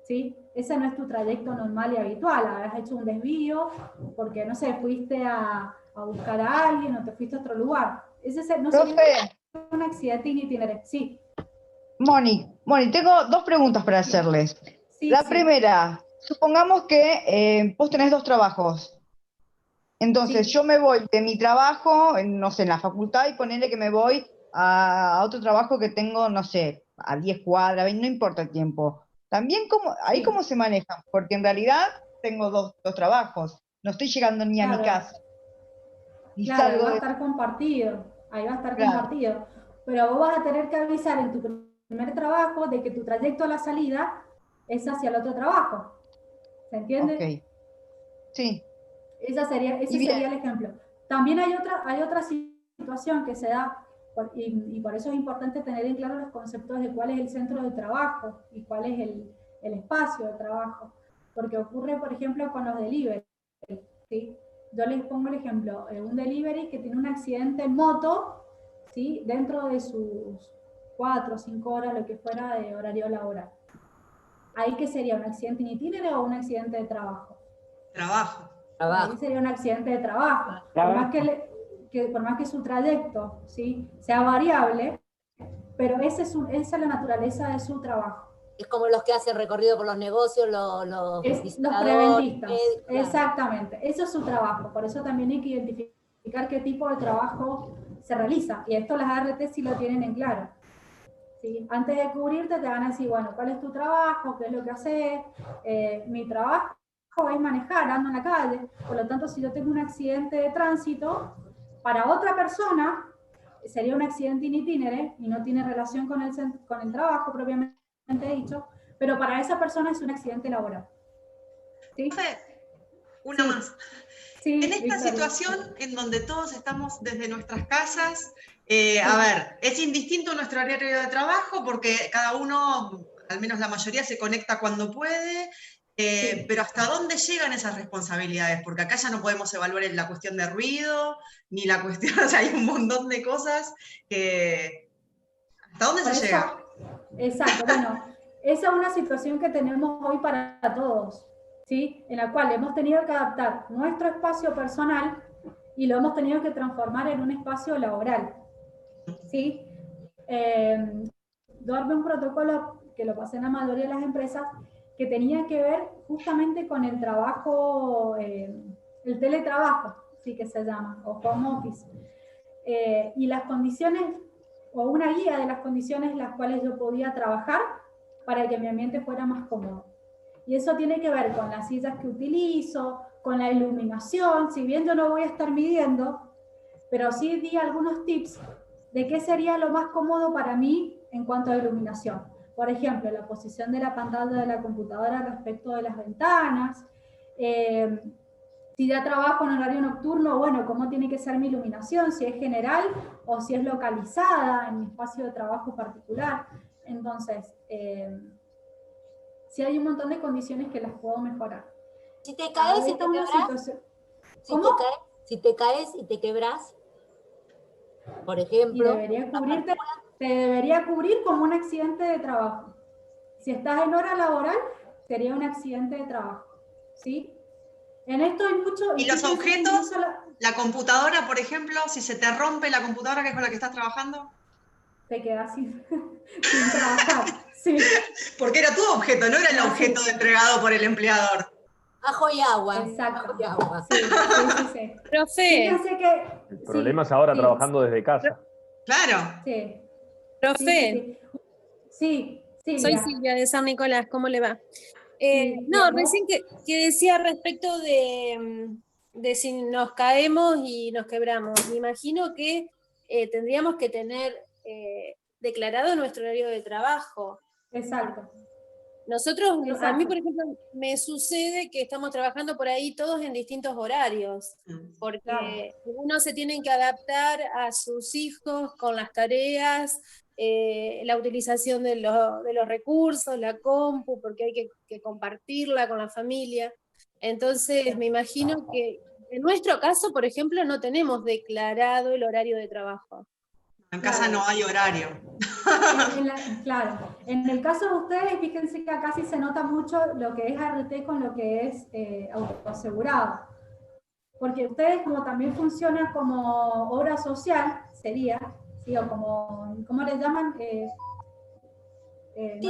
¿Sí? Ese no es tu trayecto normal y habitual. Habrás hecho un desvío porque, no sé, fuiste a buscar a alguien o te fuiste a otro lugar. Ese no sería un accidente in itinere. Sí. Moni, tengo 2 preguntas para hacerles. Sí, La sí. primera, supongamos que vos tenés 2 trabajos. Entonces, Sí. yo me voy de mi trabajo, no sé, en la facultad, y ponele que me voy a otro trabajo que tengo, no sé, a 10 cuadras, no importa el tiempo. También, ahí Sí. cómo se manejan, porque en realidad tengo dos trabajos. No estoy llegando ni a mi Claro. casa. Y Claro, ahí salgo va a de... estar compartido. Ahí va a estar Claro. compartido. Pero vos vas a tener que avisar en tu primer trabajo de que tu trayecto a la salida es hacia el otro trabajo. ¿Se entiende? Ok. Sí. Ese sería el ejemplo. También hay otra situación que se da, y por eso es importante tener en claro los conceptos de cuál es el centro de trabajo y cuál es el espacio de trabajo. Porque ocurre, por ejemplo, con los delivery, ¿sí? Yo les pongo el ejemplo, un delivery que tiene un accidente en moto, ¿sí? Dentro de sus 4 o 5 horas, lo que fuera de horario laboral. ¿Ahí qué sería? ¿Un accidente in itinere o un accidente de trabajo? Trabajo. Ahí sería un accidente de trabajo. Por más que su trayecto, ¿sí?, sea variable, pero esa es la naturaleza de su trabajo. Es como los que hacen recorrido por los negocios, los Los preventistas, claro. exactamente. Eso es su trabajo. Por eso también hay que identificar qué tipo de trabajo se realiza. Y esto las ART sí lo tienen en claro. ¿Sí? Antes de cubrirte te van a decir, bueno, ¿cuál es tu trabajo? ¿Qué es lo que haces? Mi trabajo es manejar, ando en la calle. Por lo tanto, si yo tengo un accidente de tránsito, para otra persona sería un accidente in itinere y no tiene relación con el trabajo propiamente dicho, pero para esa persona es un accidente laboral. ¿Sí? Una Sí. más. Sí, En esta Victoria. situación en donde todos estamos desde nuestras casas, a ver, es indistinto nuestro horario de trabajo porque cada uno, al menos la mayoría, se conecta cuando puede, pero ¿hasta dónde llegan esas responsabilidades? Porque acá ya no podemos evaluar la cuestión de ruido, ni la cuestión, o sea, hay un montón de cosas que... ¿Hasta dónde se llega? Exacto, bueno, esa es una situación que tenemos hoy para todos, ¿sí? En la cual hemos tenido que adaptar nuestro espacio personal y lo hemos tenido que transformar en un espacio laboral, ¿sí? Yo armé un protocolo que lo pasé en la mayoría de las empresas que tenía que ver justamente con el trabajo, el teletrabajo, sí que se llama, o home office, y las condiciones, o una guía de las condiciones en las cuales yo podía trabajar para que mi ambiente fuera más cómodo. Y eso tiene que ver con las sillas que utilizo, con la iluminación, si bien yo no voy a estar midiendo, pero sí di algunos tips de qué sería lo más cómodo para mí en cuanto a iluminación. Por ejemplo, la posición de la pantalla de la computadora respecto de las ventanas, si ya trabajo en horario nocturno, bueno, cómo tiene que ser mi iluminación, si es general o si es localizada en mi espacio de trabajo particular. Entonces, sí hay un montón de condiciones que las puedo mejorar. Si te caes y te quebras, si te caes y te quebras, por ejemplo. Y te debería cubrir como un accidente de trabajo. Si estás en hora laboral, sería un accidente de trabajo, ¿sí? En esto hay mucho... ¿Y los objetos? La computadora, por ejemplo, si se te rompe la computadora que es con la que estás trabajando. Te quedas sin trabajar, sí. Porque era tu objeto, no era el objeto entregado por el empleador. Ajo y agua. Exacto. Ajo y agua. Sí. Profe. El problema es ahora trabajando desde casa. Claro. Sí. Profe. Sí. Soy Silvia de San Nicolás, ¿cómo le va? No, recién que decía respecto de si nos caemos y nos quebramos. Me imagino que tendríamos que tener declarado nuestro horario de trabajo. Exacto. Nosotros, a mí, por ejemplo, me sucede que estamos trabajando por ahí todos en distintos horarios, porque uno se tienen que adaptar a sus hijos con las tareas, la utilización de los recursos, la compu, porque hay que compartirla con la familia. Entonces, me imagino que en nuestro caso, por ejemplo, no tenemos declarado el horario de trabajo. En casa no hay horario. Claro. En el caso de ustedes, fíjense que acá sí se nota mucho lo que es ART con lo que es autoasegurado. Porque ustedes, como también funcionan como obra social, sería, ¿sí? O como, ¿cómo le llaman? Sí,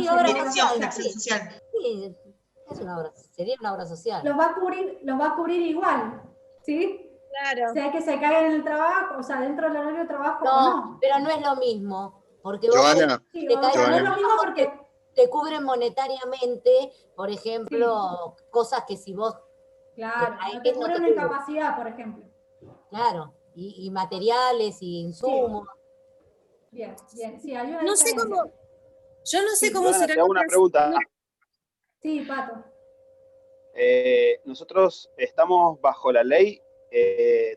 no obra social. Sí, es una obra, sería una obra social. Los va a cubrir igual, ¿sí? Claro. Sea que se caigan en el trabajo, o sea, dentro del horario de trabajo no, o no. Pero no es lo mismo. Porque Joana, vos te caes, no es lo mismo porque te cubren monetariamente, por ejemplo, cosas que si vos... Claro, no te cubren una incapacidad, por ejemplo. Claro, y materiales y insumos. Bien. Sí, hay una no sé cómo... Yo no sé cómo será. Te hago una pregunta. Sí, Pato. Nosotros estamos bajo la ley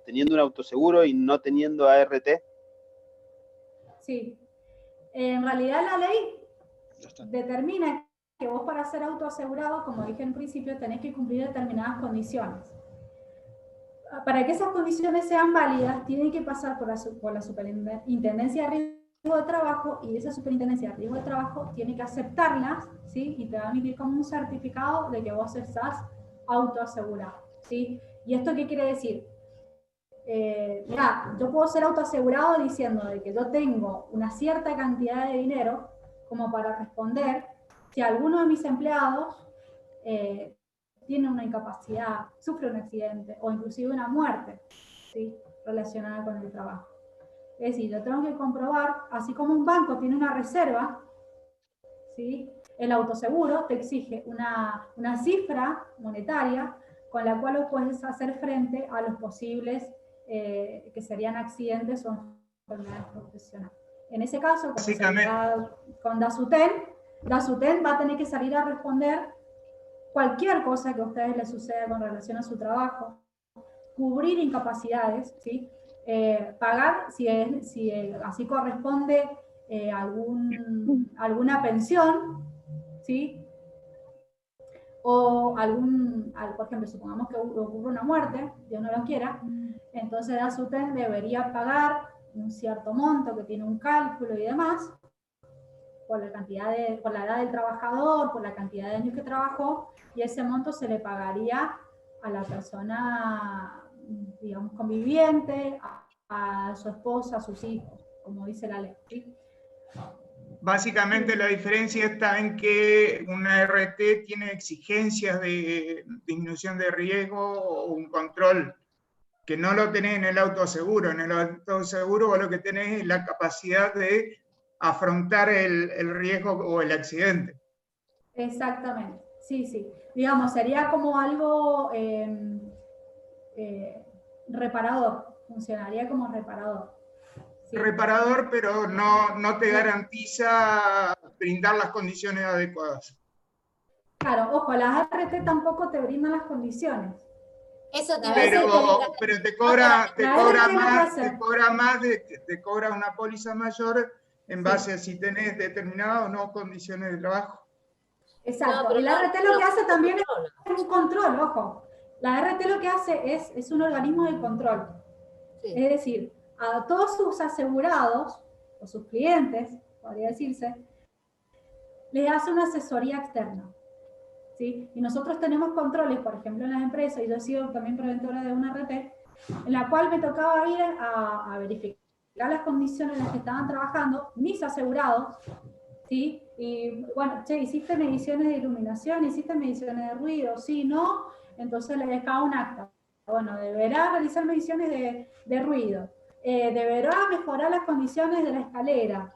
teniendo un autoseguro y no teniendo ART. Sí. En realidad la ley determina que vos para ser autoasegurado, como dije en principio, tenés que cumplir determinadas condiciones. Para que esas condiciones sean válidas, tienen que pasar por la Superintendencia de Riesgo de Trabajo, y esa Superintendencia de Riesgo de Trabajo tiene que aceptarlas, ¿sí? Y te va a emitir como un certificado de que vos estás autoasegurado, ¿sí? ¿Y esto qué quiere decir? Mirá, yo puedo ser autoasegurado diciendo de que yo tengo una cierta cantidad de dinero como para responder si alguno de mis empleados tiene una incapacidad, sufre un accidente o inclusive una muerte, ¿sí? Relacionada con el trabajo. Es decir, yo tengo que comprobar, así como un banco tiene una reserva, ¿sí? El autoseguro te exige una cifra monetaria con la cual vos puedes hacer frente a los posibles que serían accidentes o enfermedades profesionales. En ese caso, con Dasuten va a tener que salir a responder cualquier cosa que a ustedes les suceda con relación a su trabajo, cubrir incapacidades, ¿sí? Pagar, si así corresponde, alguna pensión, ¿sí? O por ejemplo, supongamos que ocurre una muerte, Dios no lo quiera, entonces Dasuten debería pagar un cierto monto que tiene un cálculo y demás, por la edad del trabajador, por la cantidad de años que trabajó, y ese monto se le pagaría a la persona, digamos, conviviente, a su esposa, a sus hijos, como dice la ley, ¿sí? Básicamente la diferencia está en que una RT tiene exigencias de disminución de riesgo o un control que no lo tenés en el autoseguro. En el autoseguro vos lo que tenés es la capacidad de afrontar el riesgo o el accidente. Exactamente, sí. Digamos, sería como algo reparador, funcionaría como reparador. Sí. Reparador, pero no te garantiza brindar las condiciones adecuadas. Claro, ojo, las RT tampoco te brindan las condiciones. Eso te pero te cobra una póliza mayor en base a si tenés determinadas o no condiciones de trabajo. Exacto, no, pero la RT lo que hace también es un control, ojo. La RT lo que hace es un organismo de control. Sí. Es decir, a todos sus asegurados, o sus clientes, podría decirse, les hace una asesoría externa. ¿Sí? Y nosotros tenemos controles, por ejemplo, en las empresas, y yo he sido también preventora de una RT, en la cual me tocaba ir a verificar las condiciones en las que estaban trabajando mis asegurados, ¿sí? Y bueno, che, ¿hiciste mediciones de iluminación? ¿Hiciste mediciones de ruido? Sí, no, entonces le dejaba un acta. Bueno, deberá realizar mediciones de ruido, deberá mejorar las condiciones de la escalera,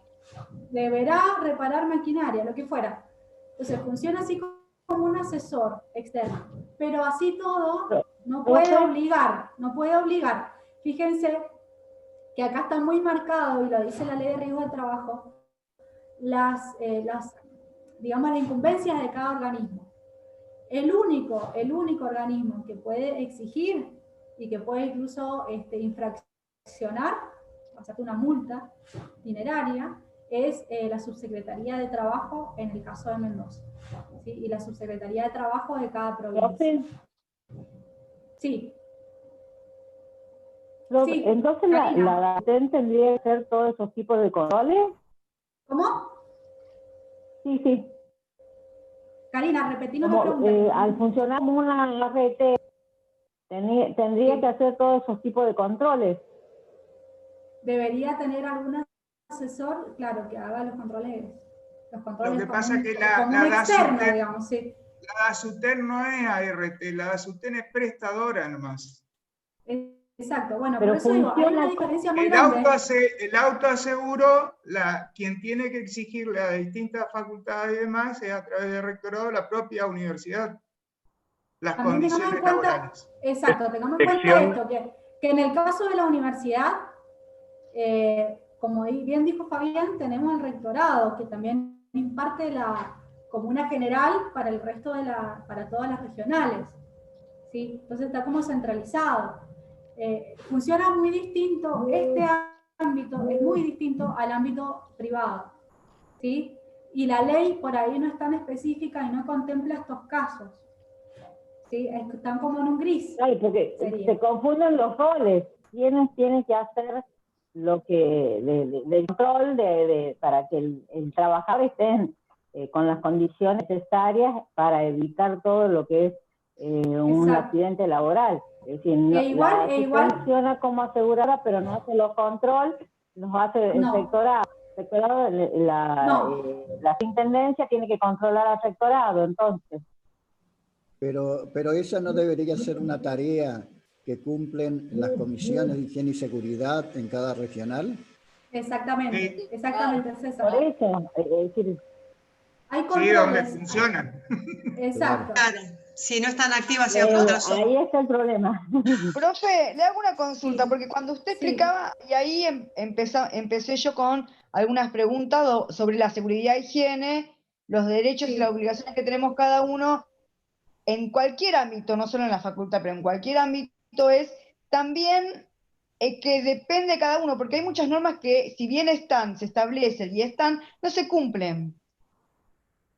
deberá reparar maquinaria, lo que fuera. Entonces funciona así como un asesor externo, pero así todo no puede obligar. Fíjense que acá está muy marcado, y lo dice la Ley de Riesgo del Trabajo, las incumbencias de cada organismo. El único organismo que puede exigir y que puede incluso infraccionar, hacerte una multa dineraria, es la Subsecretaría de Trabajo en el caso de Mendoza, ¿sí? Y la Subsecretaría de Trabajo de cada provincia. Sí. Sí. Entonces la DATEN tendría que hacer todos esos tipos de controles. ¿Cómo? Sí. Karina, repetimos la pregunta. Al funcionar como una RT, tendría que hacer todos esos tipos de controles. Debería tener algún asesor, claro, que haga los controles. Lo que pasa es que la DASUTEN no es ART, la DASUTEN es prestadora nomás. Exacto, bueno, pero por eso digo, hay una diferencia muy grande. El autoaseguro, quien tiene que exigirle a distintas facultades y demás es a través del rectorado la propia universidad. Las también condiciones laborales. Exacto, tengamos en cuenta esto, que en el caso de la universidad, como bien dijo Fabián, tenemos el rectorado, que también imparte como una general para el resto para todas las regionales, ¿sí? Entonces está como centralizado. Funciona muy distinto, este ámbito es muy distinto al ámbito privado, ¿sí? Y la ley por ahí no es tan específica y no contempla estos casos, ¿sí? Están como en un gris. Claro, porque se confunden los roles. ¿Quiénes tienen que hacer lo que del control para que el trabajador esté con las condiciones necesarias para evitar todo lo que es un accidente laboral? Es decir, igual funciona como asegurada, pero no hace los controles, los hace el sectorado. La intendencia tiene que controlar al sectorado, entonces. Pero esa no debería ser una tarea que cumplen las comisiones de higiene y seguridad en cada regional. Exactamente, exactamente, César. Por eso, es decir, hay controles. Sí, donde funcionan. Exacto. Claro, si no están activas y otras son. Ahí está el problema. Profe, le hago una consulta, porque cuando usted explicaba, y ahí empecé yo con algunas preguntas sobre la seguridad e higiene, los derechos y las obligaciones que tenemos cada uno, en cualquier ámbito, no solo en la facultad, pero en cualquier ámbito es también que depende de cada uno, porque hay muchas normas que si bien se establecen y no se cumplen.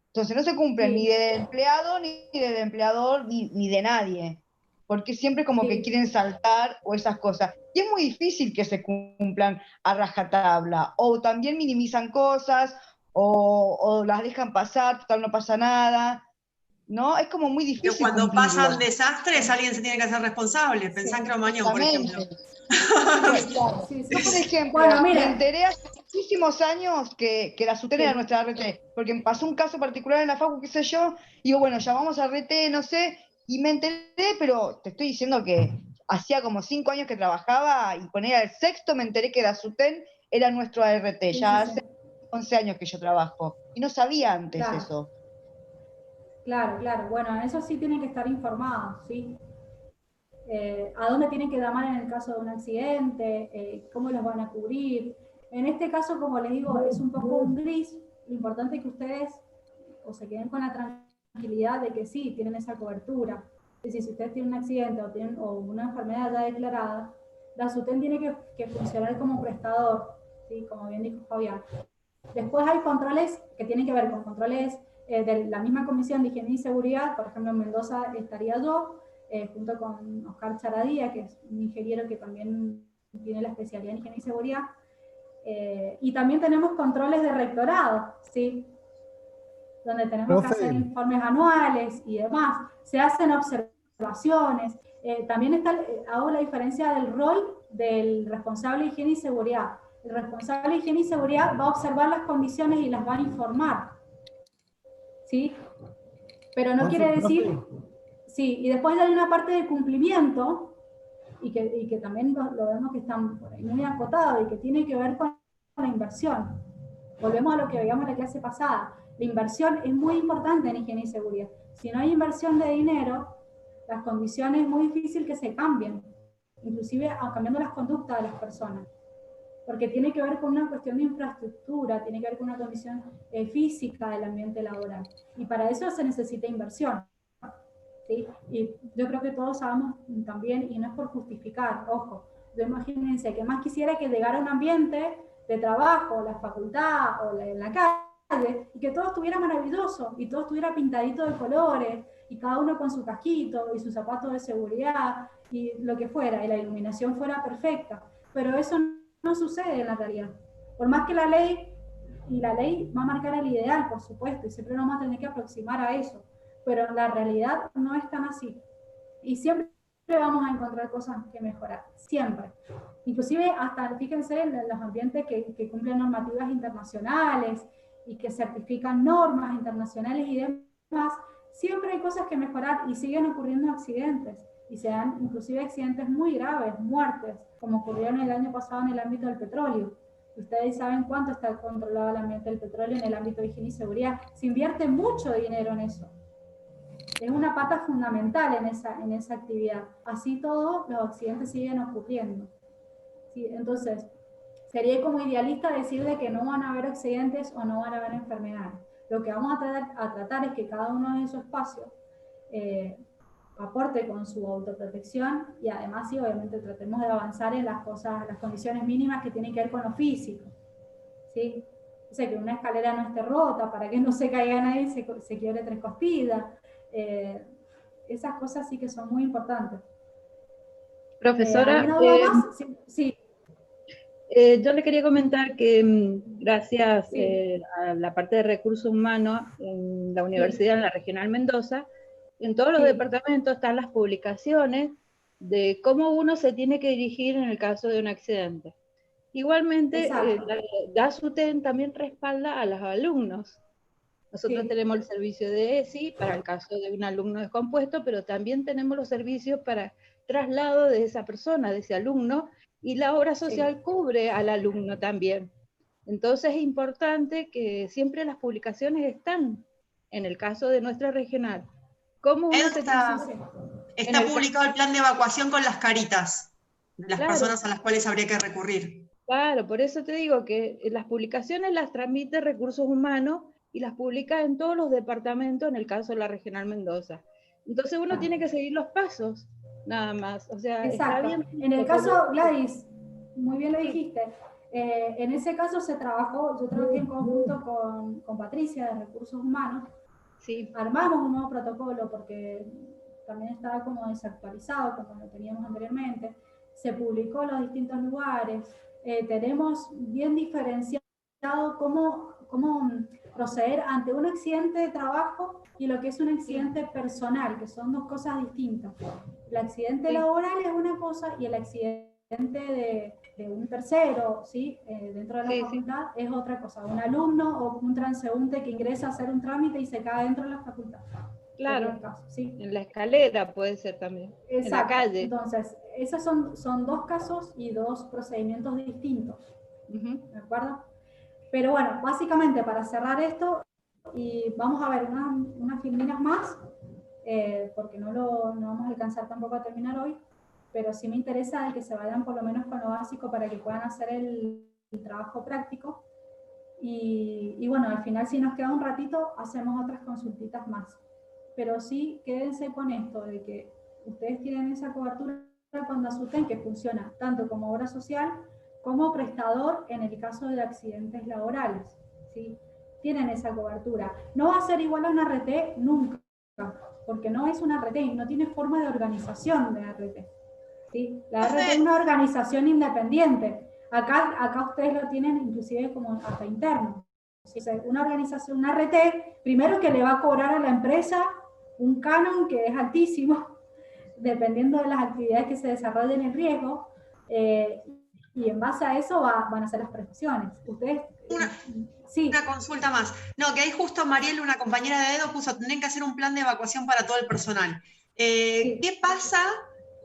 Entonces no se cumplen ni del empleado, ni del empleador, ni de nadie, porque siempre como que quieren saltar o esas cosas. Y es muy difícil que se cumplan a rajatabla, o también minimizan cosas, o las dejan pasar, total no pasa nada. ¿No? Es como muy difícil. Pero cuando cumplirlo. pasan desastres, alguien se tiene que hacer responsable. Pensá en Cromañón, por ejemplo. Yo, por ejemplo, me enteré hace muchísimos años que la SUTEN era nuestra RT, porque me pasó un caso particular en la facu, qué sé yo, y digo, bueno, llamamos a RT, no sé, y me enteré, pero te estoy diciendo que hacía como 5 años que trabajaba, y con el sexto me enteré que la SUTEN era nuestro ART, ya hace 11 años que yo trabajo, y no sabía antes eso. Claro, bueno, eso sí tienen que estar informados, ¿sí? A dónde tienen que llamar en el caso de un accidente, cómo los van a cubrir. En este caso, como les digo, es un poco un gris. Lo importante es que ustedes se queden con la tranquilidad de que sí, tienen esa cobertura. Es decir, si ustedes tienen un accidente o una enfermedad ya declarada, la SUTEN tiene que funcionar como prestador, ¿sí? Como bien dijo Fabián. Después hay controles que tienen que ver con controles de la misma Comisión de Higiene y Seguridad. Por ejemplo, en Mendoza estaría yo, junto con Oscar Charadía, que es un ingeniero que también tiene la especialidad en Higiene y Seguridad. Y también tenemos controles de rectorado, ¿sí? Donde tenemos que hacer informes anuales y demás. Se hacen observaciones. También hago la diferencia del rol del responsable de Higiene y Seguridad. El responsable de Higiene y Seguridad va a observar las condiciones y las va a informar, ¿sí? Pero no quiere decir... Sí, y después hay una parte de cumplimiento, y que también lo vemos que están por ahí muy acotados, y que tiene que ver con la inversión. Volvemos a lo que veíamos en la clase pasada. La inversión es muy importante en higiene y seguridad. Si no hay inversión de dinero, las condiciones es muy difícil que se cambien, inclusive cambiando las conductas de las personas. Porque tiene que ver con una cuestión de infraestructura, tiene que ver con una condición física del ambiente laboral. Y para eso se necesita inversión, ¿sí? Y yo creo que todos sabemos también, y no es por justificar, ojo, yo imagínense que más quisiera que llegara un ambiente de trabajo, la facultad o en la calle, y que todo estuviera maravilloso, y todo estuviera pintadito de colores, y cada uno con su casquito, y sus zapatos de seguridad, y lo que fuera, y la iluminación fuera perfecta. Pero eso no sucede en la realidad. Por más que la ley va a marcar el ideal, por supuesto, y siempre nos vamos a tener que aproximar a eso, pero la realidad no es tan así. Y siempre vamos a encontrar cosas que mejorar, siempre. Inclusive hasta, fíjense, en los ambientes que cumplen normativas internacionales y que certifican normas internacionales y demás, siempre hay cosas que mejorar y siguen ocurriendo accidentes. Y se dan inclusive accidentes muy graves, muertes, como ocurrieron el año pasado en el ámbito del petróleo. Ustedes saben cuánto está controlado el ambiente del petróleo en el ámbito de higiene y seguridad. Se invierte mucho dinero en eso. Es una pata fundamental en esa actividad. Así todo, los accidentes siguen ocurriendo. ¿Sí? Entonces, sería como idealista decir de que no van a haber accidentes o no van a haber enfermedades. Lo que vamos a tratar es que cada uno de esos espacios aporte con su autoprotección y además sí, obviamente tratemos de avanzar en las cosas, las condiciones mínimas que tienen que ver con lo físico, ¿sí? O sea, que una escalera no esté rota, para que no se caiga nadie y se quiebre 3 costillas. Esas cosas sí que son muy importantes. Profesora, ¿alguna duda más? Sí. Sí. Yo le quería comentar que gracias a la parte de recursos humanos en la universidad, en la Regional Mendoza, en todos los departamentos están las publicaciones de cómo uno se tiene que dirigir en el caso de un accidente. Igualmente, DASUTEN también respalda a los alumnos. Nosotros tenemos el servicio de ESI para el caso de un alumno descompuesto, pero también tenemos los servicios para traslado de esa persona, de ese alumno, y la obra social cubre al alumno también. Entonces es importante que siempre las publicaciones están, en el caso de nuestra regional. ¿Cómo uno está publicado el plan de evacuación con las caritas de las personas a las cuales habría que recurrir. Claro, por eso te digo que las publicaciones las transmite Recursos Humanos y las publica en todos los departamentos, en el caso de la Regional Mendoza. Entonces uno tiene que seguir los pasos, nada más. O sea, está bien. En el caso, Gladys, muy bien lo dijiste, en ese caso se trabajó, yo trabajé en conjunto con Patricia de Recursos Humanos, armamos un nuevo protocolo porque también estaba como desactualizado, como lo teníamos anteriormente, se publicó en los distintos lugares, tenemos bien diferenciado cómo proceder ante un accidente de trabajo y lo que es un accidente personal, que son dos cosas distintas. El accidente laboral es una cosa y el accidente de un tercero, ¿sí? Dentro de la facultad es otra cosa. Un alumno o un transeúnte que ingresa a hacer un trámite y se cae dentro de la facultad. Claro, en la escalera puede ser también, en la calle. Entonces, esos son 2 casos y 2 procedimientos distintos, ¿de acuerdo? Pero bueno, básicamente para cerrar esto, y vamos a ver unas filminas más, porque no vamos a alcanzar tampoco a terminar hoy, pero sí me interesa el que se vayan por lo menos con lo básico para que puedan hacer el trabajo práctico. Y bueno, al final si nos queda un ratito, hacemos otras consultitas más. Pero sí, quédense con esto, de que ustedes tienen esa cobertura con DASUTEN que funciona tanto como obra social como prestador en el caso de accidentes laborales, ¿sí? Tienen esa cobertura. No va a ser igual a una RT nunca, porque no es una RT, no tiene forma de organización de RT, ¿sí? La RT es una organización independiente. Acá ustedes lo tienen inclusive como hasta interno. ¿Sí? O sea, una organización, una RT, primero que le va a cobrar a la empresa un canon que es altísimo, dependiendo de las actividades que se desarrollen en riesgo, y en base a eso van a hacer las prestaciones. Ustedes... Una consulta más. No, que ahí justo Mariel, una compañera de EDO, puso, tendrían que hacer un plan de evacuación para todo el personal. ¿Qué pasa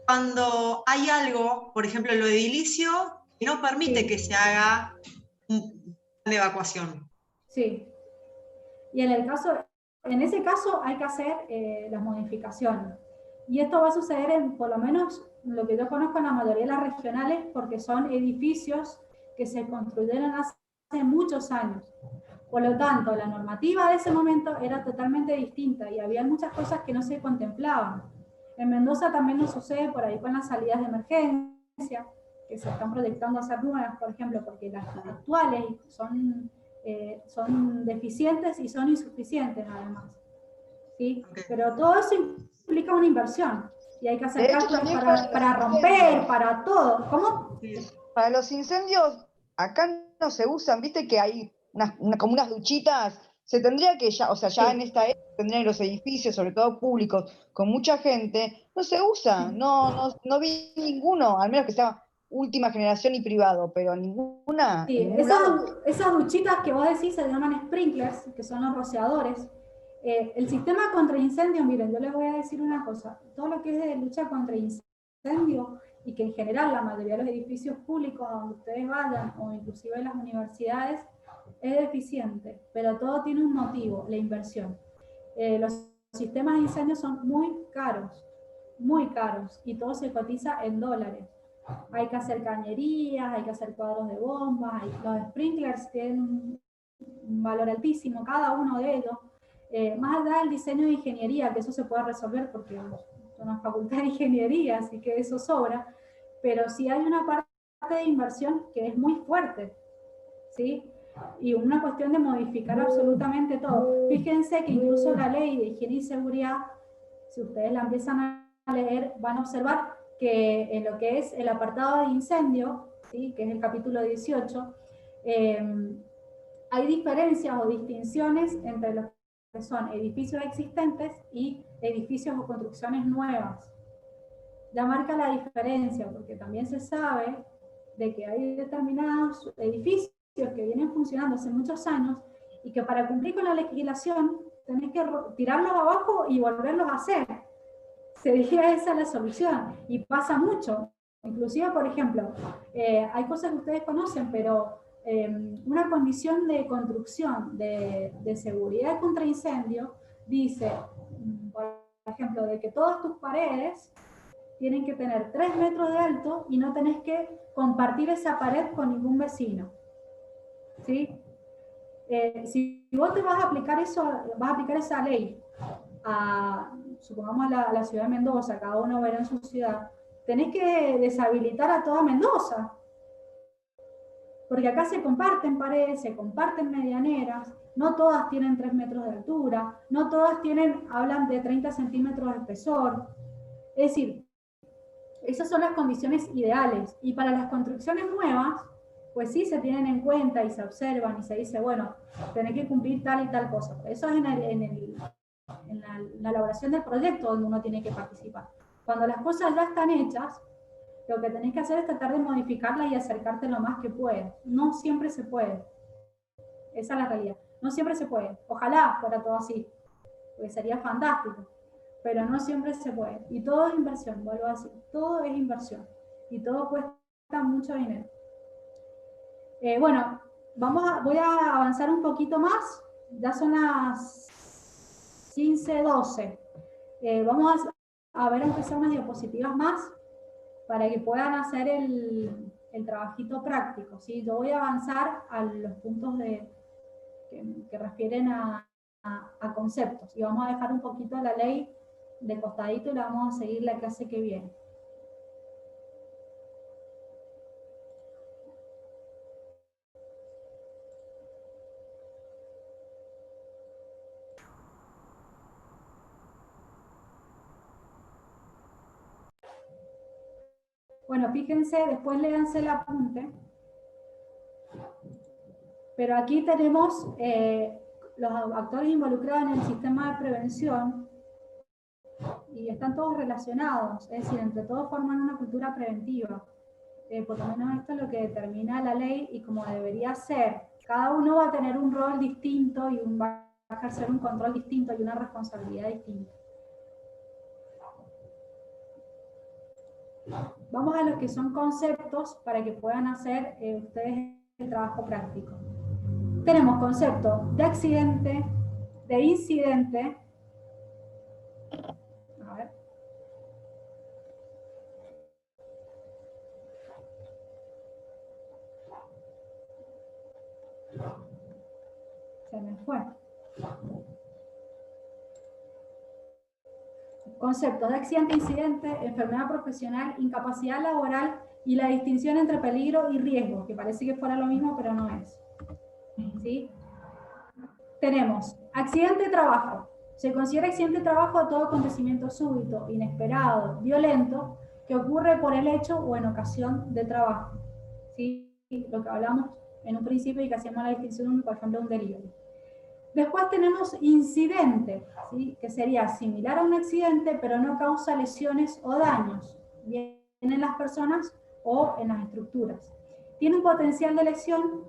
cuando hay algo, por ejemplo, en lo edilicio, que no permite que se haga un plan de evacuación? Sí. Y en ese caso hay que hacer las modificaciones. Y esto va a suceder por lo menos lo que yo conozco en la mayoría de las regionales, porque son edificios que se construyeron hace muchos años. Por lo tanto, la normativa de ese momento era totalmente distinta y había muchas cosas que no se contemplaban. En Mendoza también nos sucede por ahí con las salidas de emergencia, que se están proyectando a ser nuevas, por ejemplo, porque las actuales son deficientes y son insuficientes además. ¿Sí? Pero todo eso implica una inversión y hay que hacer cálculos para romper, para todo. ¿Cómo? Para los incendios, acá no se usan, viste que hay como unas duchitas, se tendría que ya, o sea, ya en esta época tendrían los edificios, sobre todo públicos, con mucha gente, no se usa, no vi ninguno, al menos que sea última generación y privado, pero ninguna. Sí, esas duchitas que vos decís se llaman sprinklers, que son los rociadores. El sistema contra incendios, miren, yo les voy a decir una cosa, todo lo que es de lucha contra incendios, y que en general la mayoría de los edificios públicos a donde ustedes vayan, o inclusive las universidades, es deficiente, pero todo tiene un motivo, la inversión. Los sistemas de incendios son muy caros, y todo se cotiza en dólares. Hay que hacer cañerías, hay que hacer cuadros de bombas, los sprinklers tienen un valor altísimo, cada uno de ellos. Más allá del diseño de ingeniería, que eso se puede resolver porque es una facultad de ingeniería, así que eso sobra, pero sí hay una parte de inversión que es muy fuerte, ¿sí? Y una cuestión de modificar absolutamente todo. Fíjense que incluso la ley de higiene y seguridad, si ustedes la empiezan a leer, van a observar que en lo que es el apartado de incendio, ¿sí? Que es el capítulo 18, hay diferencias o distinciones entre lo que son edificios existentes y edificios o construcciones nuevas. Ya marca la diferencia, porque también se sabe de que hay determinados edificios que vienen funcionando hace muchos años y que para cumplir con la legislación tenés que tirarlos abajo y volverlos a hacer. Sería esa la solución, y pasa mucho. Inclusive, por ejemplo, hay cosas que ustedes conocen, pero una condición de construcción de seguridad contra incendio dice, por ejemplo, de que todas tus paredes tienen que tener 3 metros de alto y no tenés que compartir esa pared con ningún vecino, ¿sí? Si vos te vas a aplicar eso, vas a aplicar esa ley supongamos a la ciudad de Mendoza, cada uno verá en su ciudad, tenés que deshabilitar a toda Mendoza, porque acá se comparten paredes, se comparten medianeras, no todas tienen 3 metros de altura, no todas hablan de 30 centímetros de espesor. Es decir, esas son las condiciones ideales, y para las construcciones nuevas, pues sí se tienen en cuenta y se observan y se dice, bueno, tenés que cumplir tal y tal cosa. Eso es en la elaboración del proyecto donde uno tiene que participar. Cuando las cosas ya están hechas, lo que tenés que hacer es tratar de modificarlas y acercarte lo más que puedas. No siempre se puede. Esa es la realidad. No siempre se puede. Ojalá fuera todo así, porque sería fantástico. Pero no siempre se puede. Y todo es inversión, vuelvo a decir. Todo es inversión. Y todo cuesta mucho dinero. Bueno, voy a avanzar un poquito más. Ya son las 15:12. Vamos a ver aunque sea unas diapositivas más para que puedan hacer el trabajito práctico, ¿sí? Yo voy a avanzar a los puntos que refieren a conceptos, y vamos a dejar un poquito la ley de costadito y la vamos a seguir la clase que viene. Bueno, fíjense, después léanse el apunte. Pero aquí tenemos los actores involucrados en el sistema de prevención y están todos relacionados, es decir, entre todos forman una cultura preventiva. Por lo menos esto es lo que determina la ley y como debería ser. Cada uno va a tener un rol distinto y va a ejercer un control distinto y una responsabilidad distinta. Vamos a los que son conceptos para que puedan hacer ustedes el trabajo práctico. Tenemos conceptos de accidente, de incidente. A ver. Se me fue. Conceptos de accidente, incidente, enfermedad profesional, incapacidad laboral y la distinción entre peligro y riesgo, que parece que fuera lo mismo, pero no es. ¿Sí? Tenemos accidente de trabajo. Se considera accidente de trabajo a todo acontecimiento súbito, inesperado, violento, que ocurre por el hecho o en ocasión de trabajo. ¿Sí? Lo que hablamos en un principio y que hacíamos la distinción, por ejemplo, de un delivery. Después tenemos incidente, ¿sí? Que sería similar a un accidente, pero no causa lesiones o daños, bien en las personas o en las estructuras. Tiene un potencial de lesión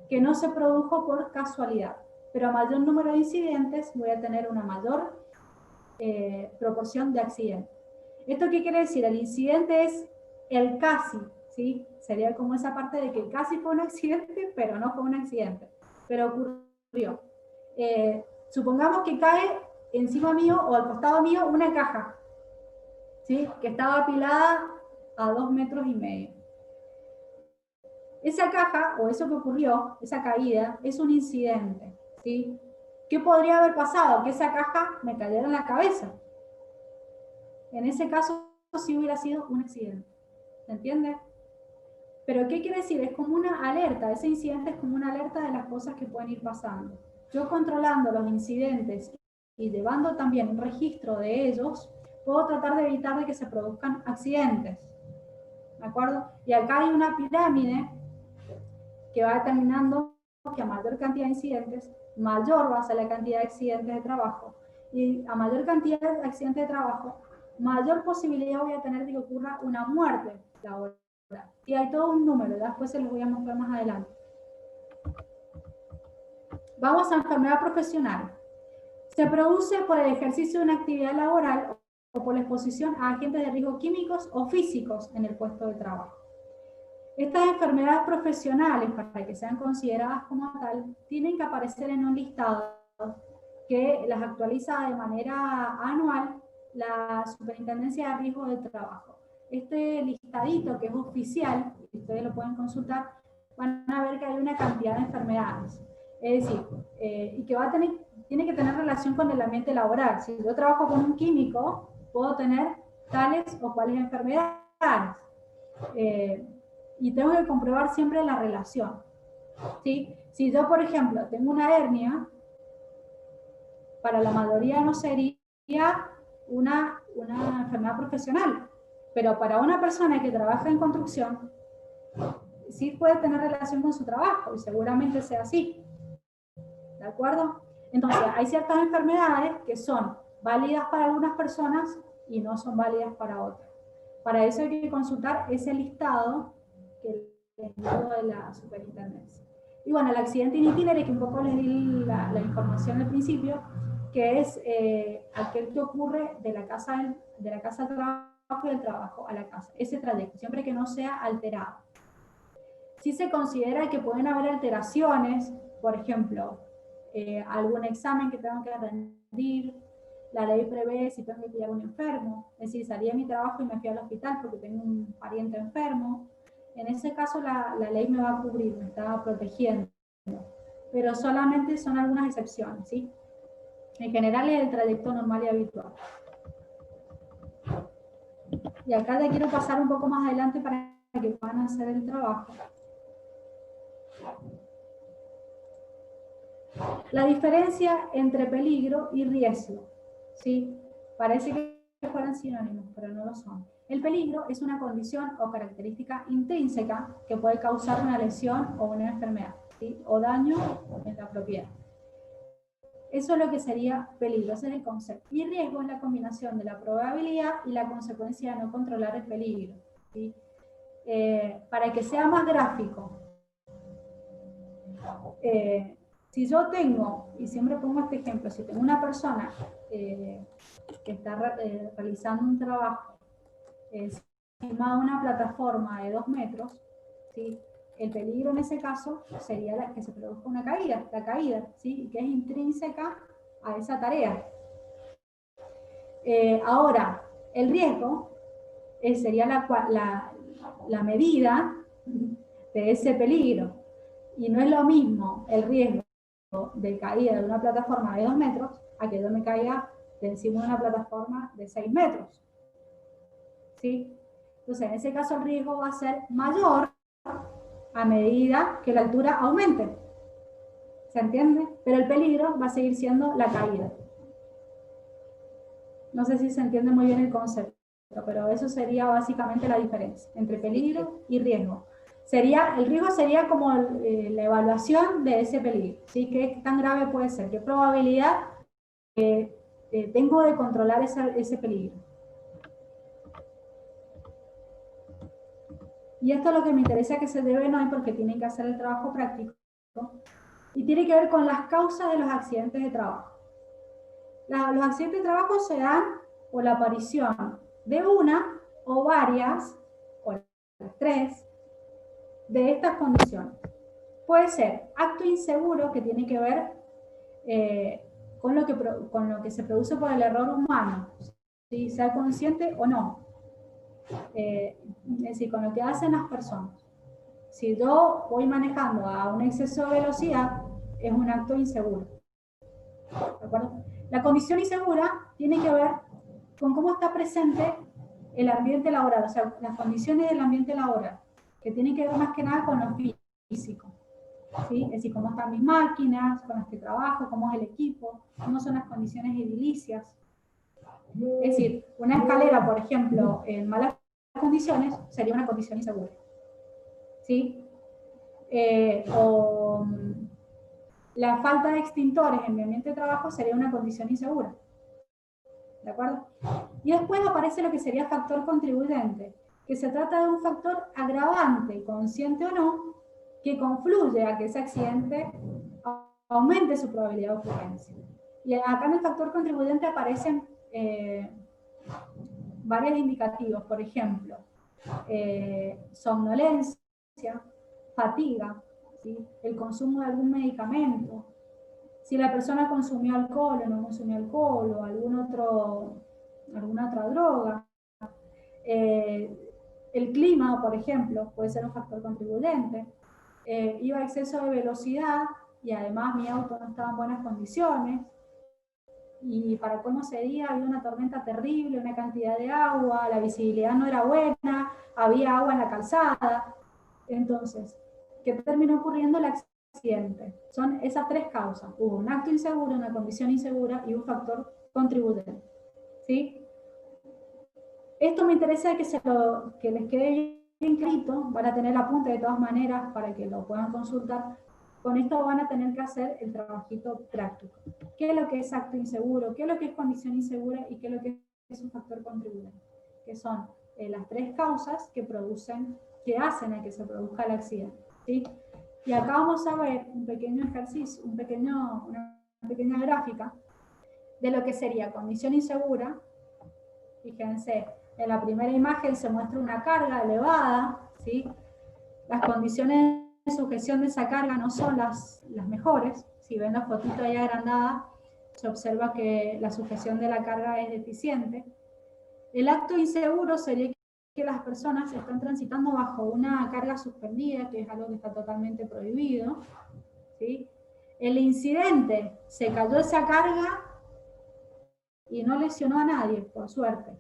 que no se produjo por casualidad, pero a mayor número de incidentes voy a tener una mayor proporción de accidentes. ¿Esto qué quiere decir? El incidente es el casi, ¿sí? Sería como esa parte de que casi fue un accidente, pero no fue un accidente, pero ocurrió. Supongamos que cae encima mío o al costado mío una caja, ¿sí? Que estaba apilada a 2,5 metros. Esa caja, o eso que ocurrió, esa caída, es un incidente, ¿sí? ¿Qué podría haber pasado? Que esa caja me cayera en la cabeza. En ese caso, sí hubiera sido un accidente. ¿Se entiende? Pero ¿qué quiere decir? Es como una alerta. Ese incidente es como una alerta de las cosas que pueden ir pasando. Yo controlando los incidentes y llevando también un registro de ellos, puedo tratar de evitar de que se produzcan accidentes. ¿De acuerdo? Y acá hay una pirámide que va determinando que a mayor cantidad de incidentes, mayor va a ser la cantidad de accidentes de trabajo. Y a mayor cantidad de accidentes de trabajo, mayor posibilidad voy a tener de que ocurra una muerte laboral. Y hay todo un número, después se los voy a mostrar más adelante. Vamos a enfermedad profesional. Se produce por el ejercicio de una actividad laboral o por la exposición a agentes de riesgo químicos o físicos en el puesto de trabajo. Estas enfermedades profesionales, para que sean consideradas como tal, tienen que aparecer en un listado que las actualiza de manera anual la Superintendencia de Riesgos de Trabajo. Este listadito, que es oficial, y ustedes lo pueden consultar, van a ver que hay una cantidad de enfermedades. Es decir, y que tiene que tener relación con el ambiente laboral. Si yo trabajo con un químico, puedo tener tales o cuales enfermedades. Y tengo que comprobar siempre la relación. ¿Sí? Si yo, por ejemplo, tengo una hernia, para la mayoría no sería una enfermedad profesional, pero para una persona que trabaja en construcción, sí puede tener relación con su trabajo, y seguramente sea así. ¿De acuerdo? Entonces, hay ciertas enfermedades que son válidas para algunas personas y no son válidas para otras. Para eso hay que consultar ese listado que les digo de la superintendencia. Y bueno, el accidente in itinere, que un poco les di la información al principio, que es aquel que ocurre de la casa al trabajo y del trabajo a la casa. Ese trayecto, siempre que no sea alterado. Sí se considera que pueden haber alteraciones, por ejemplo, algún examen que tengo que rendir. La ley prevé si tengo que cuidar a un enfermo, es decir, salí de mi trabajo y me fui al hospital porque tengo un pariente enfermo. En ese caso la ley me va a cubrir, me está protegiendo, pero solamente son algunas excepciones, ¿sí? En general es el trayecto normal y habitual. Y acá ya quiero pasar un poco más adelante para que puedan hacer el trabajo. La diferencia entre peligro y riesgo, ¿sí? Parece que fueran sinónimos, pero no lo son. El peligro es una condición o característica intrínseca que puede causar una lesión o una enfermedad, ¿sí? O daño en la propiedad. Eso es lo que sería peligro, ese es el concepto. Y riesgo es la combinación de la probabilidad y la consecuencia de no controlar el peligro, ¿sí? Para que sea más gráfico, si yo tengo, y siempre pongo este ejemplo, si tengo una persona que está realizando un trabajo encima de una plataforma de 2 metros, ¿sí? El peligro en ese caso sería que se produzca una caída, la caída, ¿sí? Que es intrínseca a esa tarea. Ahora, el riesgo sería la medida de ese peligro. Y no es lo mismo el riesgo de caída de una plataforma de 2 metros a que yo me caiga de encima de una plataforma de 6 metros. ¿Sí? Entonces, en ese caso el riesgo va a ser mayor a medida que la altura aumente. ¿Se entiende? Pero el peligro va a seguir siendo la caída. No sé si se entiende muy bien el concepto, pero eso sería básicamente la diferencia entre peligro y riesgo. El riesgo sería como la evaluación de ese peligro, ¿sí? ¿Qué tan grave puede ser? ¿Qué probabilidad tengo de controlar ese peligro? Y esto es lo que me interesa que se deben hoy porque tienen que hacer el trabajo práctico, ¿no? Y tiene que ver con las causas de los accidentes de trabajo. Los accidentes de trabajo se dan por la aparición de una o varias, o las tres, de estas condiciones. Puede ser acto inseguro, que tiene que ver con lo que se produce por el error humano, ¿sí? Sea consciente o no. Es decir, con lo que hacen las personas. Si yo voy manejando a un exceso de velocidad, es un acto inseguro. ¿De acuerdo? La condición insegura tiene que ver con cómo está presente el ambiente laboral, o sea, las condiciones del ambiente laboral, que tienen que ver más que nada con lo físico. ¿Sí? Es decir, cómo están mis máquinas, con las que trabajo, cómo es el equipo, cómo son las condiciones edilicias. Es decir, una escalera, por ejemplo, en malas condiciones, sería una condición insegura. ¿Sí? O la falta de extintores en mi ambiente de trabajo sería una condición insegura. ¿De acuerdo? Y después aparece lo que sería factor contribuyente, que se trata de un factor agravante, consciente o no, que confluye a que ese accidente aumente su probabilidad de ocurrencia. Y acá en el factor contribuyente aparecen varios indicativos, por ejemplo, somnolencia, fatiga, ¿sí? El consumo de algún medicamento, si la persona consumió alcohol o no consumió alcohol, o alguna otra droga. El clima, por ejemplo, puede ser un factor contribuyente. Iba a exceso de velocidad y además mi auto no estaba en buenas condiciones. Y para cómo sería, había una tormenta terrible, una cantidad de agua, la visibilidad no era buena, había agua en la calzada. Entonces, ¿qué terminó ocurriendo? El accidente. Son esas tres causas. Hubo un acto inseguro, una condición insegura y un factor contribuyente. ¿Sí? Esto me interesa que les quede bien clarito. Van a tener el apunte de todas maneras para que lo puedan consultar. Con esto van a tener que hacer el trabajito práctico. ¿Qué es lo que es acto inseguro? ¿Qué es lo que es condición insegura? ¿Y qué es lo que es un factor contribuyente? Que son las tres causas que hacen a que se produzca el accidente. ¿Sí? Y acá vamos a ver un pequeño ejercicio, una pequeña gráfica de lo que sería condición insegura. Fíjense, en la primera imagen se muestra una carga elevada, ¿sí? Las condiciones de sujeción de esa carga no son las mejores. Si ven la fotito ahí agrandada, se observa que la sujeción de la carga es deficiente. El acto inseguro sería que las personas están transitando bajo una carga suspendida, que es algo que está totalmente prohibido, ¿sí? El incidente, se cayó esa carga y no lesionó a nadie, por suerte,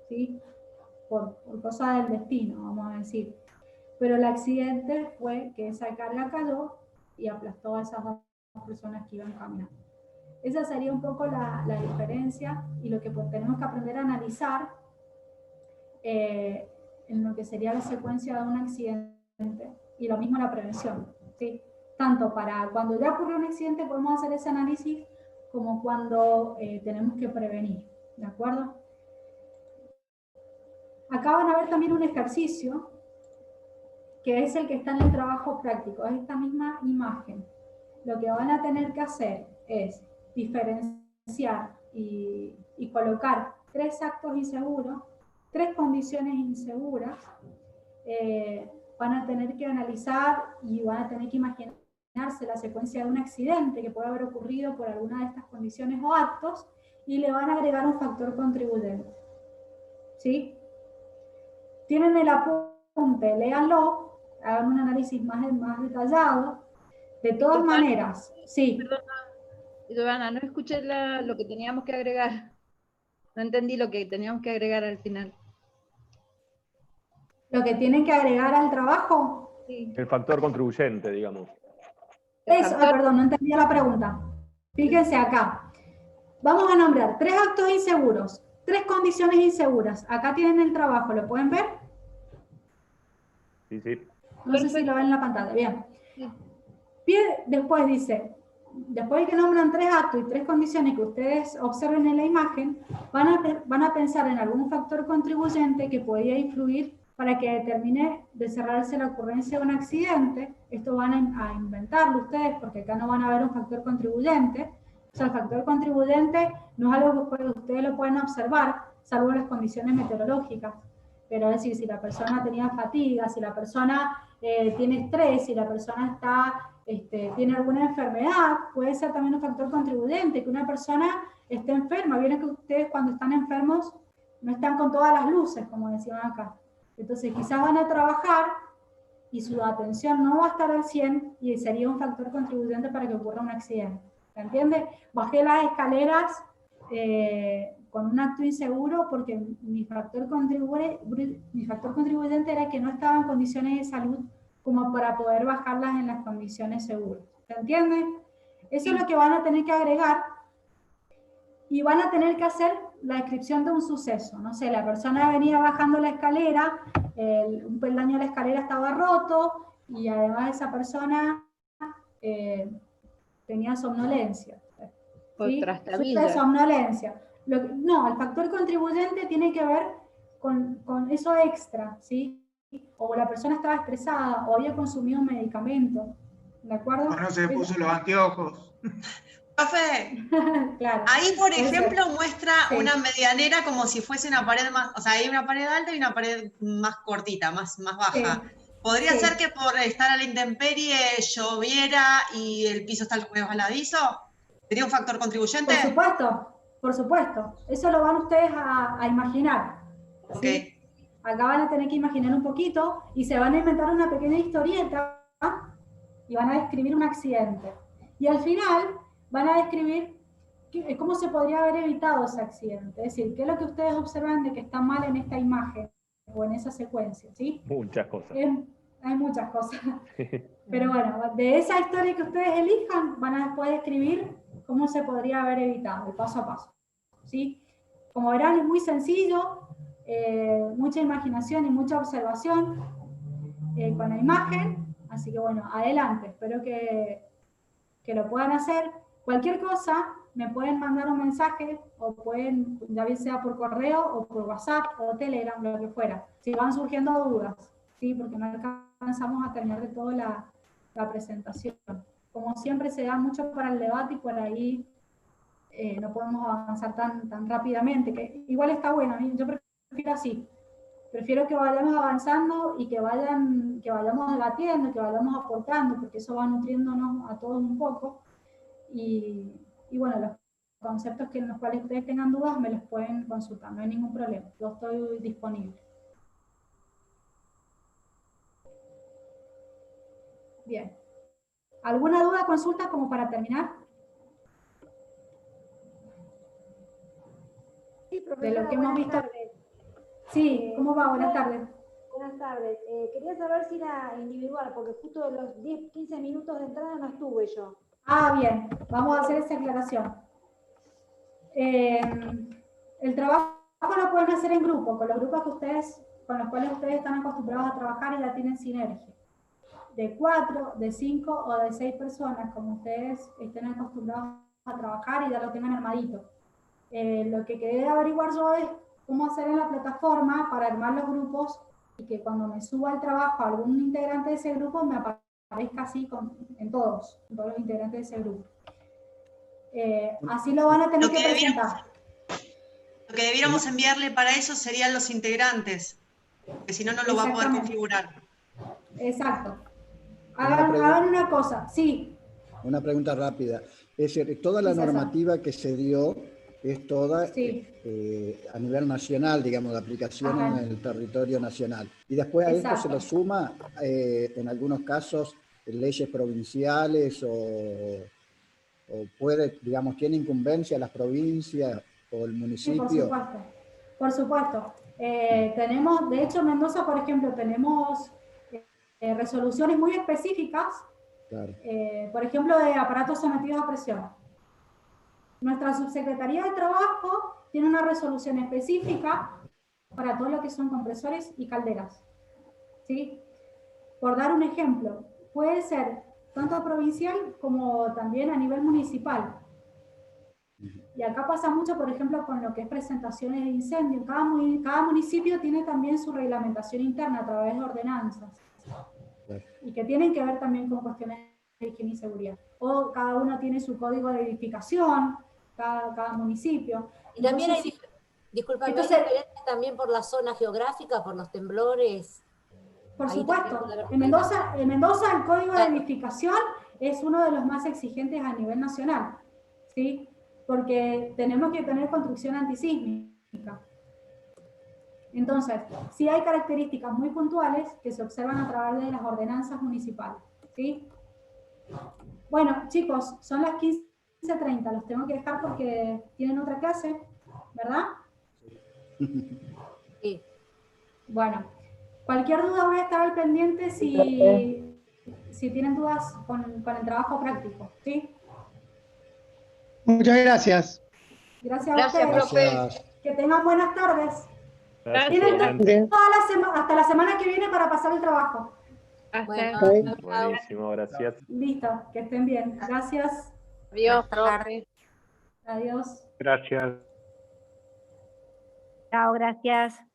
¿sí? Por cosa del destino, vamos a decir. Pero el accidente fue que esa carga cayó y aplastó a esas dos personas que iban caminando. Esa sería un poco la diferencia y lo que tenemos que aprender a analizar en lo que sería la secuencia de un accidente, y lo mismo la prevención, ¿sí? Tanto para cuando ya ocurrió un accidente podemos hacer ese análisis, como cuando tenemos que prevenir, ¿de acuerdo? Acá van a ver también un ejercicio que es el que está en el trabajo práctico, es esta misma imagen. Lo que van a tener que hacer es diferenciar y colocar tres actos inseguros, tres condiciones inseguras. Van a tener que analizar y van a tener que imaginarse la secuencia de un accidente que puede haber ocurrido por alguna de estas condiciones o actos, y le van a agregar un factor contribuyente. ¿Sí? Tienen el apunte, léanlo, hagan un análisis más detallado. De todas maneras, sí. Giovanna, no escuché lo que teníamos que agregar. No entendí lo que teníamos que agregar al final. ¿Lo que tienen que agregar al trabajo? Sí. El factor contribuyente, digamos. Eso, perdón, no entendía la pregunta. Fíjense acá. Vamos a nombrar tres actos inseguros, tres condiciones inseguras. Acá tienen el trabajo, ¿lo pueden ver? Sí, sí. No sé si lo ven en la pantalla. Bien. Después dice, después de que nombran tres actos y tres condiciones que ustedes observen en la imagen, van a pensar en algún factor contribuyente que podría influir para que determine de cerrarse la ocurrencia de un accidente. Esto van a inventarlo ustedes, porque acá no van a ver un factor contribuyente. O sea, el factor contribuyente no es algo que ustedes lo pueden observar, salvo las condiciones meteorológicas. Pero es decir, si la persona tenía fatiga, si la persona tiene estrés, si la persona tiene alguna enfermedad, puede ser también un factor contribuyente, que una persona esté enferma. Vieron que ustedes cuando están enfermos no están con todas las luces, como decían acá. Entonces quizás van a trabajar y su atención no va a estar al 100 y sería un factor contribuyente para que ocurra un accidente. ¿Se entiende? Bajé las escaleras con un acto inseguro porque mi factor contribuyente era que no estaba en condiciones de salud como para poder bajarlas en las condiciones seguras. ¿Se entiende? Eso es lo que van a tener que agregar y van a tener que hacer la descripción de un suceso. No sé, la persona venía bajando la escalera, un peldaño de la escalera estaba roto y además esa persona tenía somnolencia. ¿Sí? Sufre de somnolencia. No, el factor contribuyente tiene que ver con eso extra, ¿sí? O la persona estaba estresada o había consumido un medicamento, ¿de acuerdo? O no se puso los anteojos. Profe, claro. Ahí, por ejemplo, muestra una medianera como si fuese una pared más, o sea, hay una pared alta y una pared más cortita, más baja. ¿Podría ser que por estar a la intemperie lloviera y el piso está resbaladizo? ¿Sería un factor contribuyente? Por supuesto. Eso lo van ustedes a imaginar. ¿Sí? Acá van a tener que imaginar un poquito y se van a inventar una pequeña historieta y van a describir un accidente. Y al final van a describir cómo se podría haber evitado ese accidente. Es decir, qué es lo que ustedes observan de que está mal en esta imagen o en esa secuencia, ¿sí? Muchas cosas. Hay muchas cosas. Pero bueno, de esa historia que ustedes elijan, van a después describir cómo se podría haber evitado, el paso a paso, ¿sí? Como verán, es muy sencillo, mucha imaginación y mucha observación con la imagen, así que bueno, adelante, espero que lo puedan hacer. Cualquier cosa, me pueden mandar un mensaje, o pueden, ya bien sea por correo, o por WhatsApp, o Telegram, lo que fuera, si van surgiendo dudas, ¿sí? Porque no alcanzamos a terminar de todo la presentación. Como siempre se da mucho para el debate y por ahí no podemos avanzar tan rápidamente, que igual está bueno, yo prefiero así. Prefiero que vayamos avanzando y que vayamos debatiendo, que vayamos aportando, porque eso va nutriéndonos a todos un poco. Y bueno, los conceptos en los cuales ustedes tengan dudas me los pueden consultar, no hay ningún problema, yo estoy disponible. Bien. ¿Alguna duda, consulta como para terminar? Sí, profesora, de lo que hemos visto. Tardes. Sí, ¿cómo va? Buenas tardes. Buenas tardes. Quería saber si era individual, porque justo de los 10, 15 minutos de entrada no estuve yo. Ah, bien, vamos a hacer esa aclaración. El trabajo lo pueden hacer en grupo, con los grupos con los cuales ustedes están acostumbrados a trabajar y ya tienen sinergia. De 4, de 5 o de 6 personas, como ustedes estén acostumbrados a trabajar y ya lo tengan armadito. Lo que quería averiguar yo es cómo hacer en la plataforma para armar los grupos y que cuando me suba al trabajo algún integrante de ese grupo me aparezca así en todos los integrantes de ese grupo. Así lo van a tener que presentar. Lo que debiéramos enviarle para eso serían los integrantes, porque si no, no lo va a poder configurar. Exacto. Hagan una cosa, sí. Una pregunta rápida. Es decir, toda la normativa que se dio es toda a nivel nacional, digamos, de aplicación en el territorio nacional. Y después a esto se le suma, en algunos casos, leyes provinciales o puede, digamos, tiene incumbencia las provincias o el municipio. Sí, por supuesto. Tenemos, de hecho, en Mendoza, por ejemplo, tenemos resoluciones muy específicas, claro. Por ejemplo, de aparatos sometidos a presión. Nuestra subsecretaría de Trabajo tiene una resolución específica para todo lo que son compresores y calderas. ¿Sí? Por dar un ejemplo, puede ser tanto provincial como también a nivel municipal. Y acá pasa mucho, por ejemplo, con lo que es presentaciones de incendio. Cada municipio tiene también su reglamentación interna a través de ordenanzas. Y que tienen que ver también con cuestiones de higiene y seguridad. O cada uno tiene su código de edificación, cada municipio. Y también hay, disculpa, entonces, también por la zona geográfica, por los temblores. Por supuesto. En Mendoza el código de edificación es uno de los más exigentes a nivel nacional, ¿sí? Porque tenemos que tener construcción antisísmica. Entonces, sí hay características muy puntuales que se observan a través de las ordenanzas municipales, ¿sí? Bueno, chicos, son las 15:30, los tengo que dejar porque tienen otra clase, ¿verdad? Sí. Bueno, cualquier duda voy a estar al pendiente si tienen dudas con el trabajo práctico, ¿sí? Muchas gracias. Gracias a ustedes. Gracias. Que tengan buenas tardes. Gracias, Tienen igualmente. hasta la semana que viene para pasar el trabajo. Hasta Buenísimo, gracias. Listo, que estén bien. Gracias. Adiós, profe. Adiós. Gracias. Chao, gracias.